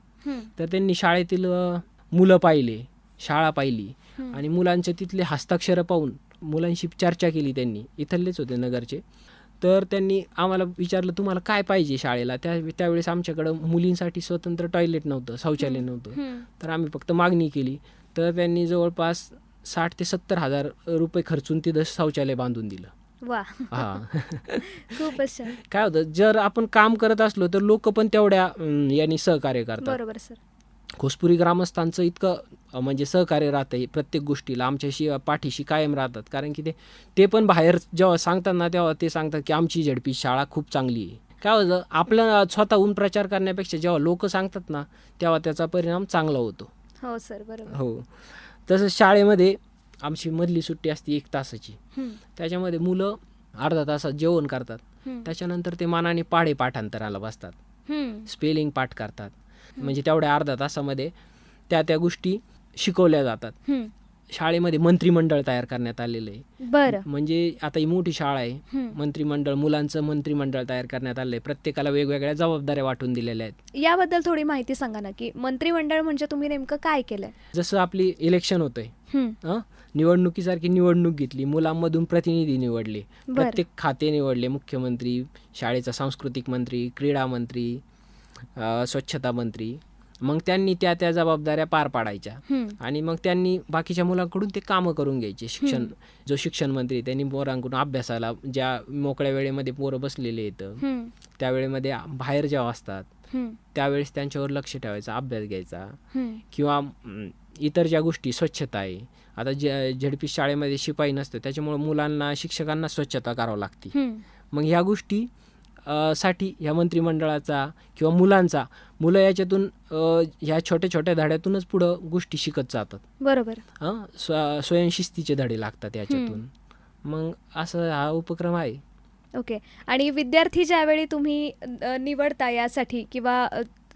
Speaker 3: तर त्यांनी शाळेतील मुलं पाहिले, शाळा पाहिली आणि मुलांचे तिथले हस्ताक्षरं पाहून मुलांशी चर्चा केली. त्यांनी इथलेच होते, नगरचे. तर त्यांनी आम्हाला विचारलं तुम्हाला काय पाहिजे शाळेला. त्यावेळेस आमच्याकडं मुलींसाठी स्वतंत्र टॉयलेट नव्हतं, शौचालय नव्हतं. तर आम्ही फक्त मागणी केली. तर त्यांनी जवळपास 60,000 ते 70,000 रुपये खर्चून तिथं शौचालय बांधून दिलं.
Speaker 2: वा.
Speaker 3: हां.
Speaker 2: खूपच छान.
Speaker 3: काय होतं, जर आपण काम करत असलो तर लोक पण तेवढ्या यांनी सहकार्य करतात.
Speaker 2: बरोबर सर.
Speaker 3: खोसपुरी ग्रामस्थांचं इतकं म्हणजे सहकार्य राहतं आहे प्रत्येक गोष्टीला, आमच्याशी पाठीशी कायम राहतात. कारण की ते पण बाहेर जेव्हा सांगतात ना, तेव्हा ते सांगतात की आमची झेडपी शाळा खूप चांगली आहे. काय होतं, आपलं स्वतःहून प्रचार करण्यापेक्षा जेव्हा लोक सांगतात ना, तेव्हा त्याचा परिणाम चांगला होतो.
Speaker 2: हो सर, बरोबर.
Speaker 3: हो. तसंच शाळेमध्ये आमची मधली सुट्टी असते 1 तासाची. त्याच्यामध्ये मुलं अर्धा तासात जेवण करतात. त्याच्यानंतर ते मनाने पाढे पाठांतराला बसतात, स्पेलिंग पाठ करतात. म्हणजे तेवढ्या अर्धा तासामध्ये त्या गोष्टी शिकवल्या जातात. शाळेमध्ये मंत्रिमंडळ तयार करण्यात आलेलं आहे.
Speaker 2: बरं.
Speaker 3: म्हणजे आता ही मोठी शाळा आहे, मंत्रिमंडळ, मुलांचं मंत्रिमंडळ तयार करण्यात आलं आहे. प्रत्येकाला वेगवेगळ्या जबाबदाऱ्या वाटून दिलेल्या आहेत.
Speaker 2: याबद्दल थोडी माहिती सांगा ना, की मंत्रिमंडळ म्हणजे तुम्ही नेमकं काय केलंय?
Speaker 3: जसं आपली इलेक्शन होतंय, निवडणुकीसारखी निवडणूक घेतली, मुलांमधून प्रतिनिधी निवडले, प्रत्येक खाते निवडले, मुख्यमंत्री, शाळेचा सांस्कृतिक मंत्री, क्रीडा मंत्री, स्वच्छता मंत्री. मग त्यांनी त्या जबाबदाऱ्या पार पाडायच्या आणि मग त्यांनी बाकीच्या मुलांकडून ते कामं करून घ्यायचे. शिक्षण मंत्री त्यांनी पोरांकडून अभ्यासाला, ज्या मोकळ्या वेळेमध्ये पोरं बसलेले आहेत त्यावेळेमध्ये बाहेर जेव्हा असतात त्यावेळेस त्यांच्यावर लक्ष ठेवायचं, अभ्यास घ्यायचा. किंवा इतर ज्या गोष्टी, स्वच्छता आहे, आता झेडपी शाळेमध्ये शिपाई नसतं, त्याच्यामुळे मुलांना, शिक्षकांना स्वच्छता करावं लागते. मग ह्या गोष्टी साठी ह्या मंत्रिमंडळाचा किंवा मुलं याच्यातून ह्या छोट्या छोट्या धड्यातूनच पुढं गोष्टी शिकत जातात.
Speaker 2: बरोबर.
Speaker 3: स्वयंशिस्तीचे धडे लागतात याच्यातून. मग असं हा उपक्रम आहे.
Speaker 2: ओके. आणि विद्यार्थी ज्यावेळी तुम्ही निवडता यासाठी किंवा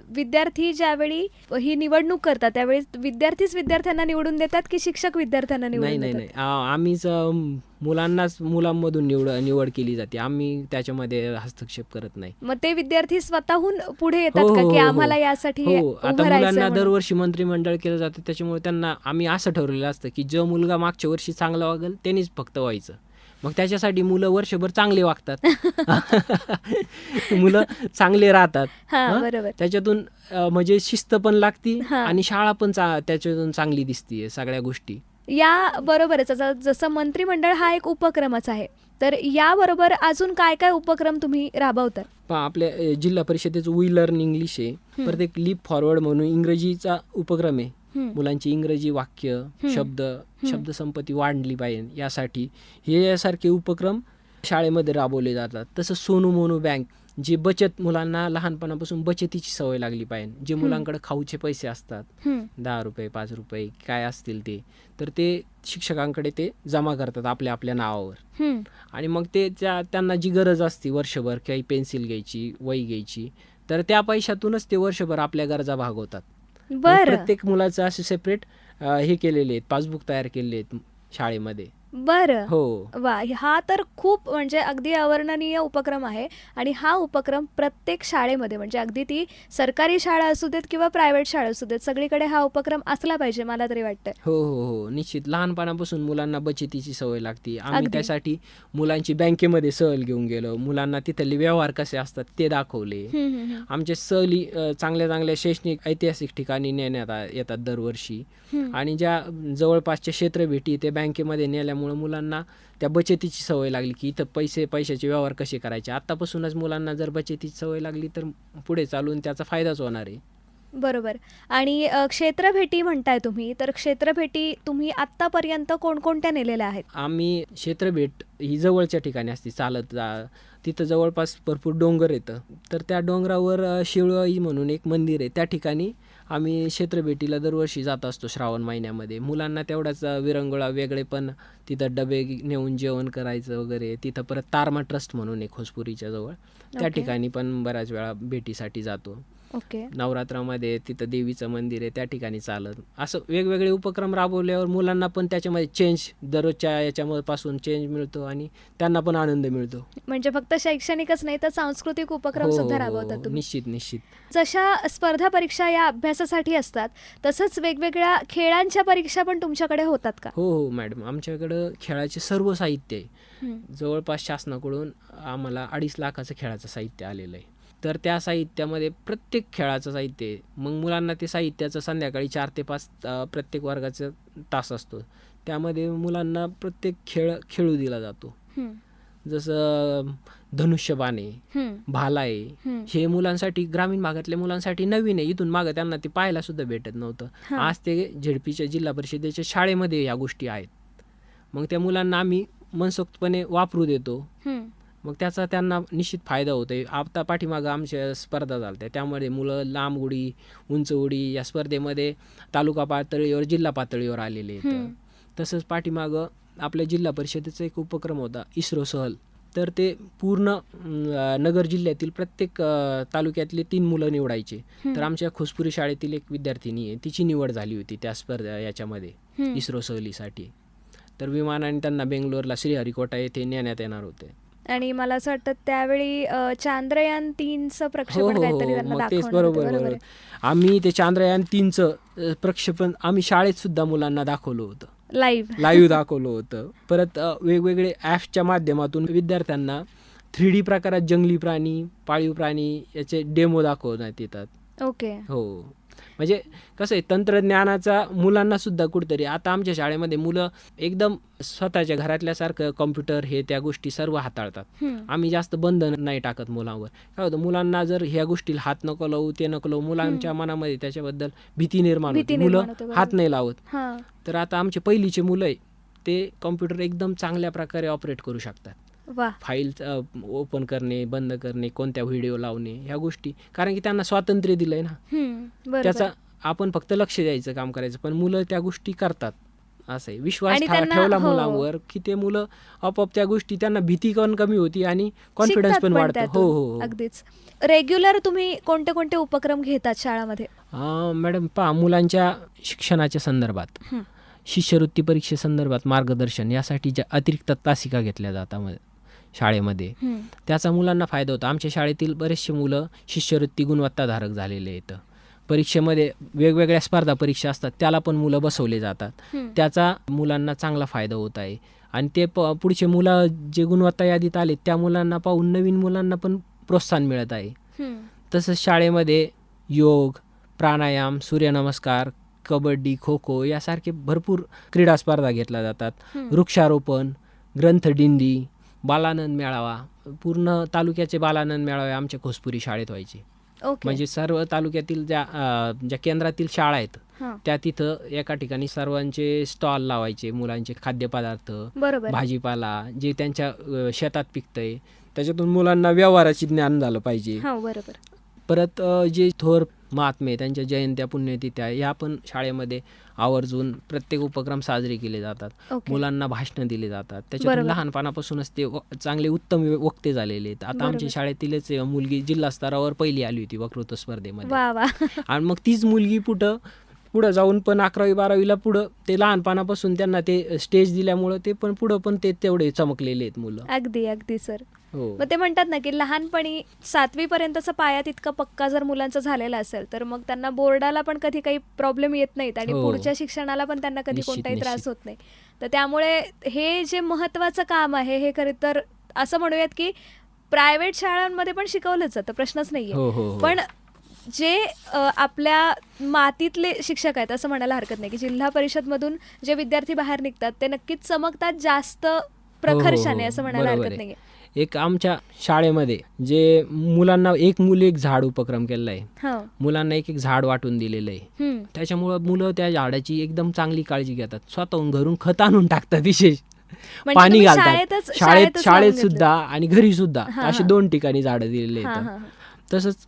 Speaker 2: विद्यार्थी ज्यावेळी ही निवडणूक करतात त्यावेळी विद्यार्थीच विद्यार्थ्यांना निवडून देतात की शिक्षक विद्यार्थ्यांना
Speaker 3: नाही
Speaker 2: निवडून
Speaker 3: नाही
Speaker 2: देतात?
Speaker 3: नाही आम्हीच मुलांमधून निवड केली जाते. आम्ही त्याच्यामध्ये हस्तक्षेप करत नाही.
Speaker 2: मग ते विद्यार्थी स्वतःहून पुढे येतात
Speaker 3: हो,
Speaker 2: का
Speaker 3: हो,
Speaker 2: की
Speaker 3: हो,
Speaker 2: आम्हाला
Speaker 3: हो.
Speaker 2: यासाठी
Speaker 3: हो,
Speaker 2: उभं
Speaker 3: आता
Speaker 2: राहायचंय
Speaker 3: मुलांना
Speaker 2: म्हणून?
Speaker 3: दरवर्षी मंत्रिमंडळ केलं जातं, त्याच्यामुळे त्यांना आम्ही असं ठरवलेलं असतं की जो मुलगा मागच्या वर्षी चांगला वागेल त्यांनीच फक्त व्हायचं. मग त्याच्यासाठी मुलं वर्षभर चांगले वागतात. मुलं चांगले राहतात.
Speaker 2: हा,
Speaker 3: हं?
Speaker 2: बरोबर.
Speaker 3: त्याच्यातून म्हणजे शिस्त पण लागती
Speaker 2: हा.
Speaker 3: आणि शाळा पण त्याच्यातून चांगली दिसतीये सगळ्या गोष्टी.
Speaker 2: या बरोबरच आता जसं मंत्रिमंडळ हा एक उपक्रमच आहे, तर याबरोबर अजून काय काय उपक्रम तुम्ही राबवतात?
Speaker 3: आपल्या जिल्हा परिषदेचं वी लर्न इंग्लिश आहे. परत एक लीप फॉरवर्ड म्हणून इंग्रजीचा उपक्रम आहे. मुलांची इंग्रजी वाक्य शब्दसंपत्ती वाढली पाहिजे यासाठी हे यासारखे उपक्रम शाळेमध्ये राबवले जातात. तसं सोनू मोनू बँक जी बचत, मुलांना लहानपणापासून बचतीची सवय लागली पाहिजे. जे मुलांकडे खाऊचे पैसे असतात 10 रुपये 5 रुपये काय असतील ते, तर ते शिक्षकांकडे ते जमा करतात आपल्या आपल्या नावावर. आणि मग ते त्यांना जी गरज असते वर्षभर, काही पेन्सिल घ्यायची, वही घ्यायची, तर त्या पैशातूनच ते वर्षभर आपल्या गरजा भागवतात. मग
Speaker 2: बरं
Speaker 3: प्रत्येक मुलाचं असे सेपरेट हे केलेले आहेत, पासबुक तयार केलेले आहेत शाळेमध्ये.
Speaker 2: बरं.
Speaker 3: हो
Speaker 2: वा, हा तर खूप म्हणजे अगदी अवर्णनीय उपक्रम आहे. आणि हा उपक्रम प्रत्येक शाळेमध्ये म्हणजे अगदी ती सरकारी शाळा असू देत किंवा प्रायव्हेट शाळा असू देत सगळीकडे हा उपक्रम असला पाहिजे मला तरी वाटतं.
Speaker 3: हो हो हो निश्चित. लहानपणापासून मुलांना बचतीची सवय लागते. आम्ही
Speaker 2: अगदी.
Speaker 3: त्यासाठी मुलांची बँकेमध्ये सहल घेऊन गेलो, मुलांना तिथले व्यवहार कसे असतात ते दाखवले. आमचे सहली चांगल्या चांगल्या शैक्षणिक ऐतिहासिक ठिकाणी नेण्यात येतात दरवर्षी. आणि ज्या जवळपासच्या क्षेत्रभेटी ते बँकेमध्ये नेल्यामुळे मुलांना त्या बचतीची सवय लागली की इथं पैशाचे व्यवहार कसे करायचे. आत्तापासूनच मुलांना जर बचतीची सवय लागली तर पुढे चालून त्याचा फायदाच होणार आहे.
Speaker 2: बरोबर. आणि क्षेत्रभेटी म्हणताय तुम्ही, तर क्षेत्रभेटी तुम्ही आत्तापर्यंत कोणकोणत्या नेलेल्या आहेत?
Speaker 3: आम्ही क्षेत्रभेट ही जवळच्या ठिकाणी असते, चालत तिथं जवळपास भरपूर डोंगर येतं, तर त्या डोंगरावर शिवळाई म्हणून एक मंदिर आहे, त्या ठिकाणी आम्ही क्षेत्रभेटीला दरवर्षी जात असतो श्रावण महिन्यामध्ये. मुलांना तेवढाच विरंगुळा वेगळे, पण तिथं डबे नेऊन जेवण करायचं वगैरे. तिथं परत तारमा ट्रस्ट म्हणून एक होसपुरीच्या जवळ, त्या
Speaker 2: ओके.
Speaker 3: ठिकाणी पण बऱ्याच वेळा भेटीसाठी जातो.
Speaker 2: ओके.
Speaker 3: नवरात्रामध्ये तिथं देवीचं मंदिर आहे, त्या ठिकाणी चालत. असं वेगवेगळे उपक्रम राबवल्यावर मुलांना पण त्याच्यामध्ये चेंज, दररोजच्या याच्यापासून चेंज मिळतो आणि त्यांना पण आनंद मिळतो.
Speaker 2: म्हणजे फक्त शैक्षणिकच नाही तर सांस्कृतिक उपक्रम
Speaker 3: हो,
Speaker 2: सुद्धा
Speaker 3: हो,
Speaker 2: राबवतात
Speaker 3: हो.
Speaker 2: तुम्ही.
Speaker 3: निश्चित निश्चित.
Speaker 2: जशा स्पर्धा परीक्षा या अभ्यासासाठी असतात तसंच वेगवेगळ्या खेळांच्या परीक्षा पण तुमच्याकडे होतात का?
Speaker 3: हो हो मॅडम, आमच्याकडं खेळाचे सर्व साहित्य आहे. जवळपास शासनाकडून आम्हाला 2.5 लाखाचं खेळाचं साहित्य आलेलं आहे. तर त्या साहित्यामध्ये प्रत्येक खेळाचं साहित्य आहे. मग मुलांना ते साहित्याचं संध्याकाळी 4 ते 5 प्रत्येक वर्गाचा तास असतो, त्यामध्ये मुलांना प्रत्येक खेळ खेळू दिला जातो. जसं धनुष्यबाण आहे, भाला आहे. हे मुलांसाठी, ग्रामीण भागातल्या मुलांसाठी नवीन आहे. इथून मागं त्यांना ते पाहायला सुद्धा भेटत नव्हतं. आज ते झेडपीच्या जिल्हा परिषदेच्या शाळेमध्ये या गोष्टी आहेत. मग त्या मुलांना आम्ही मनसोक्तपणे वापरू देतो. मग त्याचा त्यांना निश्चित फायदा होतोय. आता पाठीमागं आमच्या स्पर्धा झाल्या, त्यामुळे मुलं लांब उडी, उंच उडी या स्पर्धेमध्ये तालुका पातळीवर, जिल्हा पातळीवर आलेले आहेत. तसंच पाठीमागं आपल्या जिल्हा परिषदेचा एक उपक्रम होता, इस्रो सहल. तर ते पूर्ण नगर जिल्ह्यातील प्रत्येक तालुक्यातले 3 मुलं निवडायचे. तर आमच्या खोसपुरी शाळेतील एक विद्यार्थिनी आहे, तिची निवड झाली होती त्या स्पर्धा याच्यामध्ये इस्रो सहलीसाठी. तर विमानाने त्यांना बेंगलोरला श्रीहरिकोटा येथे नेण्यात येणार होते.
Speaker 2: आणि मला असं वाटतं त्यावेळी चांद्रयान 3चं प्रक्षेपण काहीतरी त्यांना
Speaker 3: मग तेच
Speaker 2: दाखवणार होतं,
Speaker 3: बरोबर.
Speaker 2: बरोबर आहे?
Speaker 3: आम्ही ते चांद्रयान 3चं प्रक्षेपण आम्ही शाळेत सुद्धा मुलांना दाखवलं होतं,
Speaker 2: लाईव्ह.
Speaker 3: दाखवलं होतं. परत वेगवेगळे ॲप्सच्या माध्यमातून विद्यार्थ्यांना 3D प्रकारात जंगली प्राणी, पाळीव प्राणी याचे डेमो दाखवण्यात येतात.
Speaker 2: ओके.
Speaker 3: हो, म्हणजे कसं आहे, तंत्रज्ञानाचा मुलांना सुद्धा कुठेतरी आता आमच्या शाळेमध्ये मुलं एकदम स्वतःच्या घरातल्यासारखं कॉम्प्युटर हे त्या गोष्टी सर्व हाताळतात. आम्ही जास्त बंधन नाही टाकत मुलांवर. काय होतं, मुलांना जर ह्या गोष्टी हात नको लावू, ते नको लावू, मुलांच्या मनामध्ये त्याच्याबद्दल भीती निर्माण होते, मुलं
Speaker 2: होते, बरोबर.
Speaker 3: हात नाही लावत.
Speaker 2: हां.
Speaker 3: तर आता आमचे पहिलीचे मुलं आहे, ते कॉम्प्युटर एकदम चांगल्या प्रकारे ऑपरेट करू शकतात.
Speaker 2: वा.
Speaker 3: फाईल ओपन करणे, बंद करणे, कोणत्या व्हिडिओ लावणे, ह्या गोष्टी. कारण की त्यांना स्वातंत्र्य दिलंय ना,
Speaker 2: बरोबर.
Speaker 3: त्याचा आपण फक्त लक्ष द्यायचं, काम करायचं, पण मुलं त्या गोष्टी करतात. असं आहे, विश्वास
Speaker 2: आणि त्यांना-
Speaker 3: ठेवला
Speaker 2: हो.
Speaker 3: मुलांवर की ते मुलं आपोआप त्या गोष्टी, त्यांना भीती पण कमी होती आणि कॉन्फिडन्स
Speaker 2: शिकतात
Speaker 3: पण वाढतो.
Speaker 2: त्यातून.
Speaker 3: हो हो हो.
Speaker 2: अगदीच. रेग्युलर तुम्ही कोणते कोणते उपक्रम घेतात शाळामध्ये?
Speaker 3: मॅडम पहा, मुलांच्या शिक्षणाच्या संदर्भात,
Speaker 2: हं.
Speaker 3: शिष्यवृत्ती परीक्षेसंदर्भात मार्गदर्शन यासाठी ज्या अतिरिक्त तासिका घेतल्या जातात शाळेमध्ये,
Speaker 2: हं.
Speaker 3: त्याचा मुलांना फायदा होतो. आमच्या शाळेतील बरेचसे मुलं शिष्यवृत्ती गुणवत्ताधारक झालेले आहेत. परीक्षेमध्ये वेगवेगळ्या स्पर्धा परीक्षा असतात, त्याला पण मुलं बसवले जातात.
Speaker 2: हं.
Speaker 3: त्याचा मुलांना चांगला फायदा होत आहे. आणि ते पुढचे मुलं जे गुणवत्ता यादीत आले, त्या मुलांना पाहून नवीन मुलांना पण प्रोत्साहन मिळत आहे.
Speaker 2: हं.
Speaker 3: तसंच शाळेमध्ये योग, प्राणायाम, सूर्यनमस्कार, कबड्डी, खो खो यासारखे भरपूर क्रीडा स्पर्धा घेतल्या जातात.
Speaker 2: हं.
Speaker 3: वृक्षारोपण, ग्रंथदिंडी, बालानंद मेळावा, पूर्ण तालुक्याचे बालानंद मेळावे आमच्या घोसपुरी शाळेत व्हायचे.
Speaker 2: ओके.
Speaker 3: म्हणजे सर्व तालुक्यातील ज्या केंद्रातील शाळा आहेत,
Speaker 2: हां.
Speaker 3: त्या तिथं एका ठिकाणी सर्वांचे स्टॉल लावायचे, मुलांचे खाद्यपदार्थ,
Speaker 2: बरोबर.
Speaker 3: भाजीपाला जे त्यांच्या शेतात पिकतंय, त्याच्यातून मुलांना व्यवहाराचे ज्ञान झालं पाहिजे.
Speaker 2: हो, बरोबर.
Speaker 3: परत जे थोर महात्मे, त्यांच्या जयंत्या, पुण्यतिथ्या या पण शाळेमध्ये आवर्जून प्रत्येक उपक्रम साजरे केले जातात.
Speaker 2: ओके.
Speaker 3: मुलांना भाषणं दिली जातात. त्याच्यातून
Speaker 2: बरोबर.
Speaker 3: लहानपणापासूनच ते चांगले उत्तम वक्ते झालेले आहेत. आता
Speaker 2: बरोबर.
Speaker 3: आमच्या शाळेतीलच मुलगी जिल्हा स्तरावर पहिली आली होती वक्तृत्व स्पर्धेमध्ये.
Speaker 2: वा वा.
Speaker 3: आणि मग तीच मुलगी पुढं जाऊन पण 11वी-12वीला पुढं ते लहानपणापासून त्यांना ते स्टेज दिल्यामुळं ते पण पुढं पण ते तेवढे चमकलेले आहेत मुलं.
Speaker 2: अगदी अगदी सर.
Speaker 3: हो
Speaker 2: मग ते म्हणतात ना की लहानपणी 7वी पर्यंतचा पाया तितका पक्का जर मुलांचा झालेला असेल तर मग त्यांना बोर्डाला पण कधी काही प्रॉब्लेम येत नाहीत आणि
Speaker 3: हो.
Speaker 2: पुढच्या शिक्षणाला पण त्यांना कधी
Speaker 3: निश्चित,
Speaker 2: कोणताही त्रास
Speaker 3: निश्चित.
Speaker 2: होत नाही. तर त्यामुळे हे जे महत्त्वाचं काम आहे हे खरं तर असं म्हणूयात की प्रायव्हेट शाळांमध्ये पण शिकवलंच जातं, प्रश्नच नाहीये.
Speaker 3: हो हो हो.
Speaker 2: पण जे आपल्या मातीतले शिक्षक आहेत असं म्हणायला हरकत नाही की जिल्हा परिषदमधून जे विद्यार्थी बाहेर निघतात ते नक्कीच चमकतात जास्त प्रखरशाने, असं म्हणायला
Speaker 3: बरोबर
Speaker 2: हरकत
Speaker 3: आहे.
Speaker 2: नाहीये.
Speaker 3: एक आमच्या शाळेमध्ये जे मुलांना एक मुलं एक झाड उपक्रम केलेला आहे.
Speaker 2: हो.
Speaker 3: मुलांना एक एक झाड वाटून दिलेलं आहे.
Speaker 2: हम्म.
Speaker 3: त्याच्यामुळं मुलं त्या झाडाची एकदम चांगली काळजी घेतात. स्वतःहून घरून खत आणून टाकतात, विशेष
Speaker 2: म्हणजे
Speaker 3: पाणी
Speaker 2: तुम्ही
Speaker 3: घालतात.
Speaker 2: शाळेतच
Speaker 3: शाळेत
Speaker 2: लावून
Speaker 3: सुद्धा आणि घरी सुद्धा
Speaker 2: हा,
Speaker 3: असे
Speaker 2: हा.
Speaker 3: 2 ठिकाणी झाडं दिलेले
Speaker 2: हा,
Speaker 3: आहेत.
Speaker 2: हा, हा.
Speaker 3: तसंच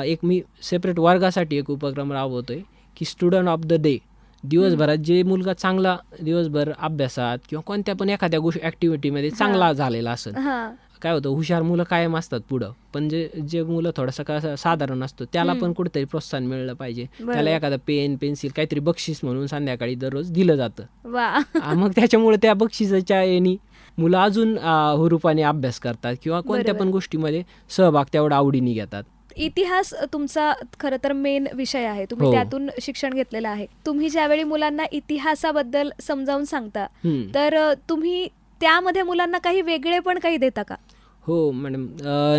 Speaker 3: एक मी सेपरेट वर्गासाठी एक उपक्रम राबवतोय की स्टुडंट ऑफ द डे. दिवसभरात जे मुलगा चांगला दिवसभर अभ्यासात किंवा कोणत्या पण एखाद्या गोष्टी ॲक्टिव्हिटीमध्ये चांगला झालेला असेल.
Speaker 2: हा.
Speaker 3: काय होतं, हुशार मुलं कायम असतात पुढं, पण जे मुलं थोडंसं कसं साधारण असतो त्याला पण कुठेतरी प्रोत्साहन मिळलं पाहिजे.
Speaker 2: बरोबर.
Speaker 3: त्याला एखादा पेन, पेन्सिल, काहीतरी बक्षीस म्हणून संध्याकाळी दररोज दिलं जातं.
Speaker 2: वा.
Speaker 3: मग त्याच्यामुळे त्या बक्षिसाच्या याने मुलं अजून हुरूपाने अभ्यास करतात किंवा कोणत्या
Speaker 2: बरोबर.
Speaker 3: पण गोष्टीमध्ये सहभाग तेवढा आवडीने घेतात.
Speaker 2: इतिहास तुमचा खरं तर मेन विषय आहे, तुम्ही
Speaker 3: हो.
Speaker 2: त्यातून शिक्षण घेतलेलं आहे. तुम्ही ज्यावेळी मुलांना इतिहासाबद्दल समजावून सांगता
Speaker 3: हम्म.
Speaker 2: तर तुम्ही त्यामध्ये मुलांना काही वेगळे पण काही देता का?
Speaker 3: हो मॅडम,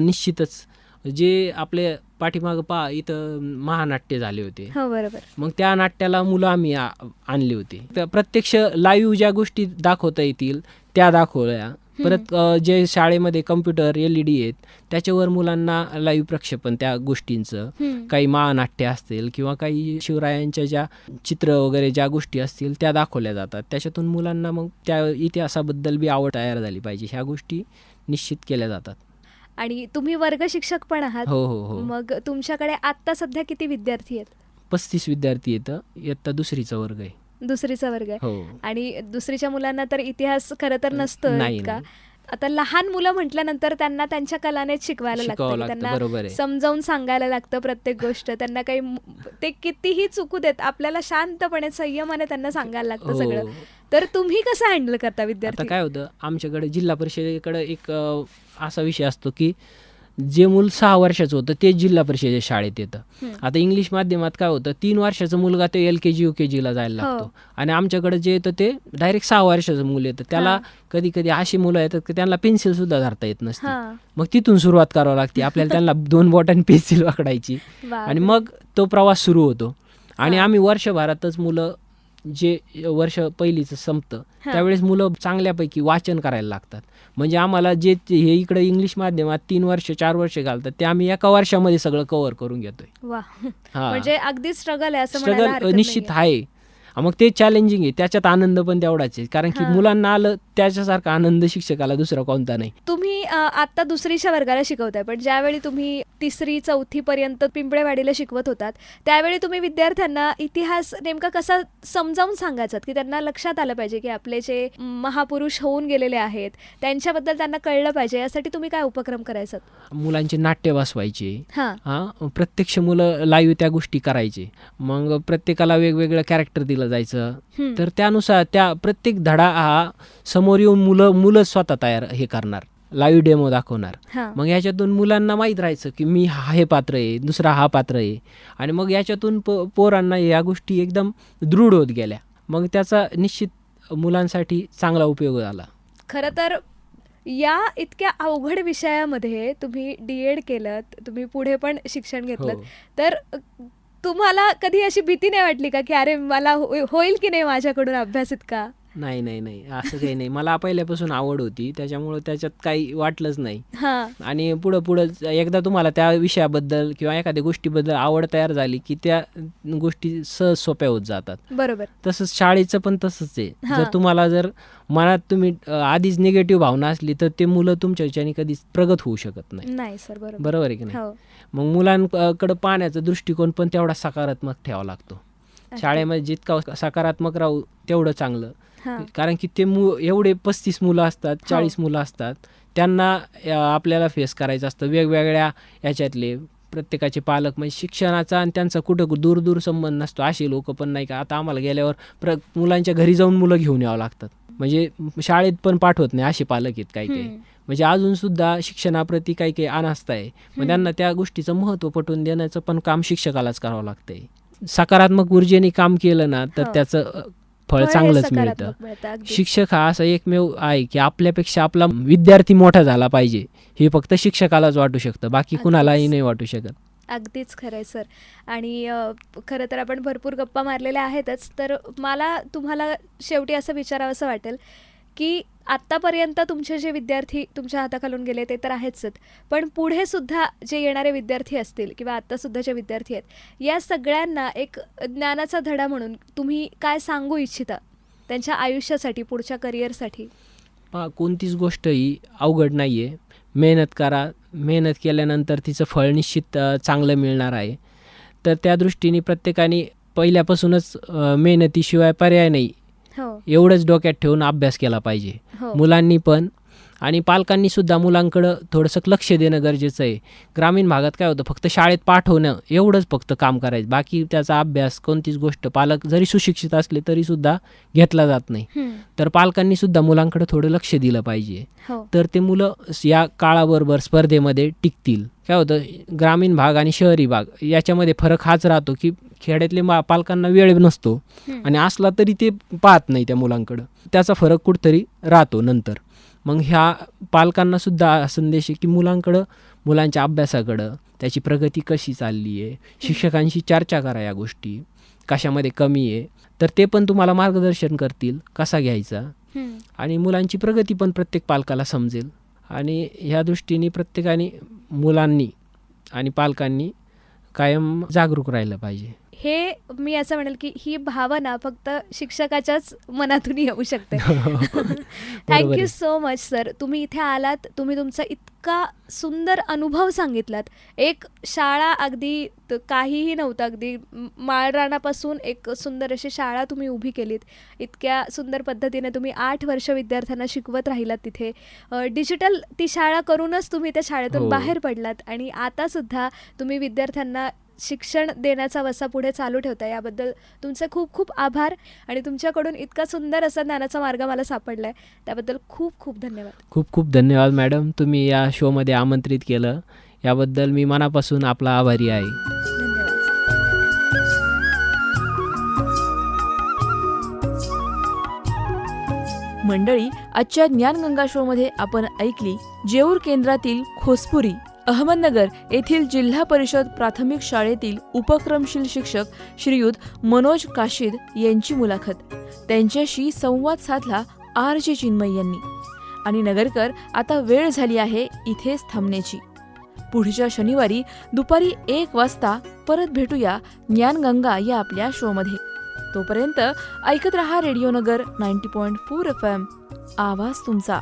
Speaker 3: निश्चितच. जे आपले पाठीमागं इथं महानाट्य झाले होते,
Speaker 2: हो, बरोबर.
Speaker 3: मग त्या नाट्याला मुलं आम्ही आणली होती. प्रत्यक्ष लाईव्ह ज्या गोष्टी दाखवता येतील त्या दाखवल्या. परत जे शाळेमध्ये कम्प्युटर, LED आहेत त्याच्यावर मुलांना लाईव्ह प्रक्षेपण त्या गोष्टींचं,
Speaker 2: हम्म.
Speaker 3: काही महानाट्य असतील किंवा काही शिवरायांच्या ज्या चित्र वगैरे ज्या गोष्टी असतील त्या दाखवल्या जातात. त्याच्यातून मुलांना मग त्या इतिहासाबद्दल बी आवड तयार झाली पाहिजे, ह्या गोष्टी निश्चित केल्या जातात.
Speaker 2: आणि तुम्ही वर्ग शिक्षक पण आहात.
Speaker 3: हो हो हो.
Speaker 2: मग तुमच्याकडे आता सध्या किती विद्यार्थी आहेत?
Speaker 3: 35 विद्यार्थी येतं. इयत्ता 2रीचा वर्ग आहे.
Speaker 2: 2रीचा वर्ग आहे.
Speaker 3: हो.
Speaker 2: आणि 2रीच्या मुलांना तर इतिहास खरं तर नसतो
Speaker 3: नाही,
Speaker 2: का?
Speaker 3: नाही.
Speaker 2: आता लहान मुलं म्हटल्यानंतर त्यांना त्यांच्या कलानेच शिकवायला
Speaker 3: शिकवावं
Speaker 2: लागतं,
Speaker 3: लागतं,
Speaker 2: त्यांना
Speaker 3: बरोबर आहे.
Speaker 2: समजावून सांगायला लागतं प्रत्येक गोष्ट. त्यांना काही ते कितीही चुकू देत आपल्याला शांतपणे संयमाने त्यांना सांगायला लागतं
Speaker 3: हो.
Speaker 2: सगळं. तर तुम्ही कसं हँडल करता
Speaker 3: आता
Speaker 2: विद्यार्थी?
Speaker 3: काय होतं, आमच्याकडे जिल्हा परिषदेकडे एक असा विषय असतो की जे मूल 6 वर्षाचं होतं ते जिल्हा परिषदेच्या शाळेत येतं. आता इंग्लिश माध्यमात काय होतं, 3 वर्षाचा मुलगा ते LKG UKGला जायला
Speaker 2: हो.
Speaker 3: लागतो. आणि आमच्याकडे जे येतं ते डायरेक्ट 6 वर्षाचं मुलं येतं. त्याला कधी कधी अशी मुलं येतात की त्यांना पेन्सिल सुद्धा धरता येत नसते.
Speaker 2: हा.
Speaker 3: मग तिथून सुरुवात करावं लागते आपल्याला, त्यांना 2 बोटांनी पेन्सिल पकडायची
Speaker 2: वा.
Speaker 3: आणि मग तो प्रवास सुरू होतो. आणि आम्ही वर्षभरातच मुलं, जे वर्ष पहिलीचं संपतं त्यावेळेस मुलं चांगल्यापैकी वाचन करायला लागतात. म्हणजे आम्हाला जे हे इकडे इंग्लिश माध्यमात 3 वर्ष 4 वर्ष घालतात ते आम्ही एका वर्षामध्ये सगळं कव्हर करून घेतोय.
Speaker 2: वा.
Speaker 3: हा.
Speaker 2: म्हणजे अगदी स्ट्रगल आहे असं म्हणायला
Speaker 3: स्ट्रगल
Speaker 2: हरकत
Speaker 3: निश्चित
Speaker 2: नाहीये.
Speaker 3: आहे. मग ते चॅलेंजिंग आहे, त्याच्यात आनंद पण तेवढाच आहे, कारण की
Speaker 2: हां.
Speaker 3: मुलांना आलं त्याच्यासारखा आनंद शिक्षकाला दुसरा कोणता नाही.
Speaker 2: तुम्ही आत्ता दुसरीच्या वर्गाला शिकवताय, पण ज्यावेळी तुम्ही 3री-4थी पर्यंत पिंपळेवाडीला शिकवत होतात, त्यावेळी तुम्ही विद्यार्थ्यांना इतिहास नेमका कसा समजावून सांगायचात, की त्यांना लक्षात आलं पाहिजे की आपले जे महापुरुष होऊन गेलेले आहेत त्यांच्याबद्दल त्यांना कळलं पाहिजे, यासाठी तुम्ही काय उपक्रम करायचात?
Speaker 3: मुलांचे नाट्य बसवायचे,
Speaker 2: हां.
Speaker 3: प्रत्यक्ष मुलं लाईव्ह त्या गोष्टी करायचे, मग प्रत्येकाला वेगवेगळं कॅरेक्टर दिलं जायचं.
Speaker 2: हं.
Speaker 3: तर त्यानुसार त्या प्रत्येक धडा हा समोर येऊन मुलं स्वतः तयार हे करणार, लाईव्ह डेमो दाखवणार.
Speaker 2: हां.
Speaker 3: मग याच्यातून मुलांना माहीत राहायचं की मी हे पात्र आहे, दुसरा हा पात्र आहे, आणि मग याच्यातून पोरांना या गोष्टी एकदम दृढ होत गेल्या. मग त्याचा निश्चित मुलांसाठी चांगला उपयोग झाला.
Speaker 2: खरं तर या इतक्या अवघड विषयामध्ये तुम्ही डी.एड केलं, तुम्ही पुढे पण शिक्षण घेतलं,
Speaker 3: हो.
Speaker 2: तर तुम्हाला कधी अशी भीती नाही वाटली का, की अरे मला होईल की नाही माझ्याकडून अभ्यास इतका?
Speaker 3: नाही, असं काही नाही. मला पहिल्यापासून आवड होती, त्याच्यामुळं त्याच्यात काही वाटलंच नाही.
Speaker 2: हां.
Speaker 3: आणि पुढं एकदा तुम्हाला त्या विषयाबद्दल किंवा एखाद्या गोष्टीबद्दल आवड तयार झाली की त्या गोष्टी सहज सोप्या होत जातात.
Speaker 2: बरोबर.
Speaker 3: तसंच शाळेचं पण तसंच आहे.
Speaker 2: हां.
Speaker 3: जर मनात तुम्ही आधीच निगेटिव्ह भावना असली तर ते मुलं तुमच्या ह्याच्याने कधीच प्रगत होऊ शकत नाही.
Speaker 2: नाही सर, बरोबर.
Speaker 3: बरोबर आहे की नाही?
Speaker 2: हो.
Speaker 3: मग मुलांकडं पाहण्याचा दृष्टिकोन पण तेवढा सकारात्मक ठेवावा लागतो. शाळेमध्ये जितका सकारात्मक राहू तेवढं चांगलं.
Speaker 2: हां.
Speaker 3: कारण की ते एवढे 35 मुलं असतात, 40 मुलं असतात, त्यांना आपल्याला फेस करायचं असतं. वेगवेगळ्या याच्यातले प्रत्येकाचे पालक, म्हणजे शिक्षणाचा आणि त्यांचा कुठं दूर संबंध नसतो. असे लोक पण नाही का, आता आम्हाला गेल्यावर मुलांच्या घरी जाऊन मुलं घेऊन यावं लागतात, म्हणजे शाळेत पण पाठवत नाही असे पालक आहेत काही. म्हणजे अजूनसुद्धा शिक्षणाप्रती काही अनास्था आहे. मग त्यांना त्या गोष्टीचं महत्त्व पटवून देण्याचं पण काम शिक्षकालाच करावं लागतंय. सकारात्मक ऊर्जेने काम केलं ना तर त्याचं फळ चांगलंच मिळतं.
Speaker 2: अगदी.
Speaker 3: शिक्षक हा असा एकमेव आहे की आपल्यापेक्षा आपला विद्यार्थी मोठा झाला पाहिजे हे फक्त शिक्षकालाच वाटू शकतं, बाकी कुणालाही नाही वाटू शकत.
Speaker 2: अगदीच खरं आहे सर. आणि खरं तर आपण भरपूर गप्पा मारलेल्या आहेतच, तर मला तुम्हाला शेवटी असं विचारावंसं वाटेल की आत्तापर्यंत तुमचे जे विद्यार्थी तुमच्या हाताखालून गेले ते तर आहेच, पण पुढे सुद्धा जे येणारे विद्यार्थी असतील किंवा आत्तासुद्धा जे विद्यार्थी आहेत, या सगळ्यांना एक ज्ञानाचा धडा म्हणून तुम्ही काय सांगू इच्छिता त्यांच्या आयुष्यासाठी, पुढच्या करिअरसाठी?
Speaker 3: कोणतीच गोष्ट ही अवघड नाही आहे. मेहनत करा, मेहनत केल्यानंतर तिचं फळ निश्चित चांगलं मिळणार आहे. तर त्या दृष्टीने प्रत्येकाने पहिल्यापासूनच मेहनतीशिवाय पर्याय नाही
Speaker 2: हो.
Speaker 3: एवढंच डोक्यात ठेवून अभ्यास केला पाहिजे.
Speaker 2: हो.
Speaker 3: मुलांनी पण आणि पालकांनी सुद्धा मुलांकडं थोडंसं लक्ष देणं गरजेचं आहे. ग्रामीण भागात काय होतं, फक्त शाळेत पाठवणं एवढंच फक्त काम करायचं, बाकी त्याचा अभ्यास कोणतीच गोष्ट पालक जरी सुशिक्षित असले तरीसुद्धा घेतला जात नाही. तर पालकांनी सुद्धा मुलांकडे थोडं लक्ष दिलं पाहिजे.
Speaker 2: हो.
Speaker 3: तर ते मुलं या काळाबरोबर स्पर्धेमध्ये टिकतील. काय होतं, ग्रामीण भाग आणि शहरी भाग याच्यामध्ये फरक हाच राहतो की खेड्यातले पालकांना वेळ नसतो आणि असला तरी ते पाहत नाही त्या मुलांकडं. त्याचा फरक कुठंतरी राहतो नंतर. मग ह्या पालकांना सुद्धा संदेश आहे की मुलांच्या अभ्यासाकडं, त्याची प्रगती कशी चालली आहे, शिक्षकांशी चर्चा करा या गोष्टी कशामध्ये कमी आहे, तर ते पण तुम्हाला मार्गदर्शन करतील कसा घ्यायचा, आणि मुलांची प्रगती पण प्रत्येक पालकाला समजेल. आणि ह्या दृष्टीने प्रत्येकाने, मुलांनी आणि पालकांनी कायम जागरूक राहिलं पाहिजे.
Speaker 2: हे मी असं म्हणेल की ही भावना फक्त शिक्षकाच्याच मनातून येऊ शकते. Thank you so much sir. तुम्ही इथे आलात, तुम्ही तुमचा इतका सुंदर अनुभव सांगितलात. एक शाळा अगदी काहीही नव्हतं, अगदी माळरानापासून एक सुंदर अशी शाळा तुम्ही उभी केलीत. इतक्या सुंदर पद्धतीने तुम्ही 8 वर्ष विद्यार्थ्यांना शिकवत राहिलात तिथे. डिजिटल ती शाळा करूनच तुम्ही त्या शाळेतून बाहेर पडलात आणि आतासुद्धा तुम्ही विद्यार्थ्यांना शिक्षण देण्याचा वसा पुढे चालू ठेवता. याबद्दल तुमचे खूप खूप आभार. आणि तुमच्याकडून इतका सुंदर असा ज्ञानाचा मार्ग मला सापडला आहे, त्याबद्दल खूप खूप धन्यवाद.
Speaker 3: खूप खूप धन्यवाद मॅडम, तुम्ही या शोमध्ये आमंत्रित केलं याबद्दल मी मनापासून आपला आभारी आहे.
Speaker 2: धन्यवाद.
Speaker 1: मंडळी, आजच्या ज्ञानगंगा शोमध्ये आपण ऐकली जेऊर केंद्रातील खोसपुरी अहमदनगर येथील जिल्हा परिषद प्राथमिक शाळेतील उपक्रमशील शिक्षक श्रीयुत मनोज काशीद यांची मुलाखत. त्यांच्याशी संवाद साधला RJ चिन्मय यांनी. आणि नगरकर, आता वेळ झाली आहे इथेच थांबण्याची. पुढच्या शनिवारी दुपारी 1 वाजता परत भेटूया ज्ञानगंगा या आपल्या शोमध्ये. तोपर्यंत ऐकत रहा रेडिओ नगर 90.4 FM, आवाज तुमचा.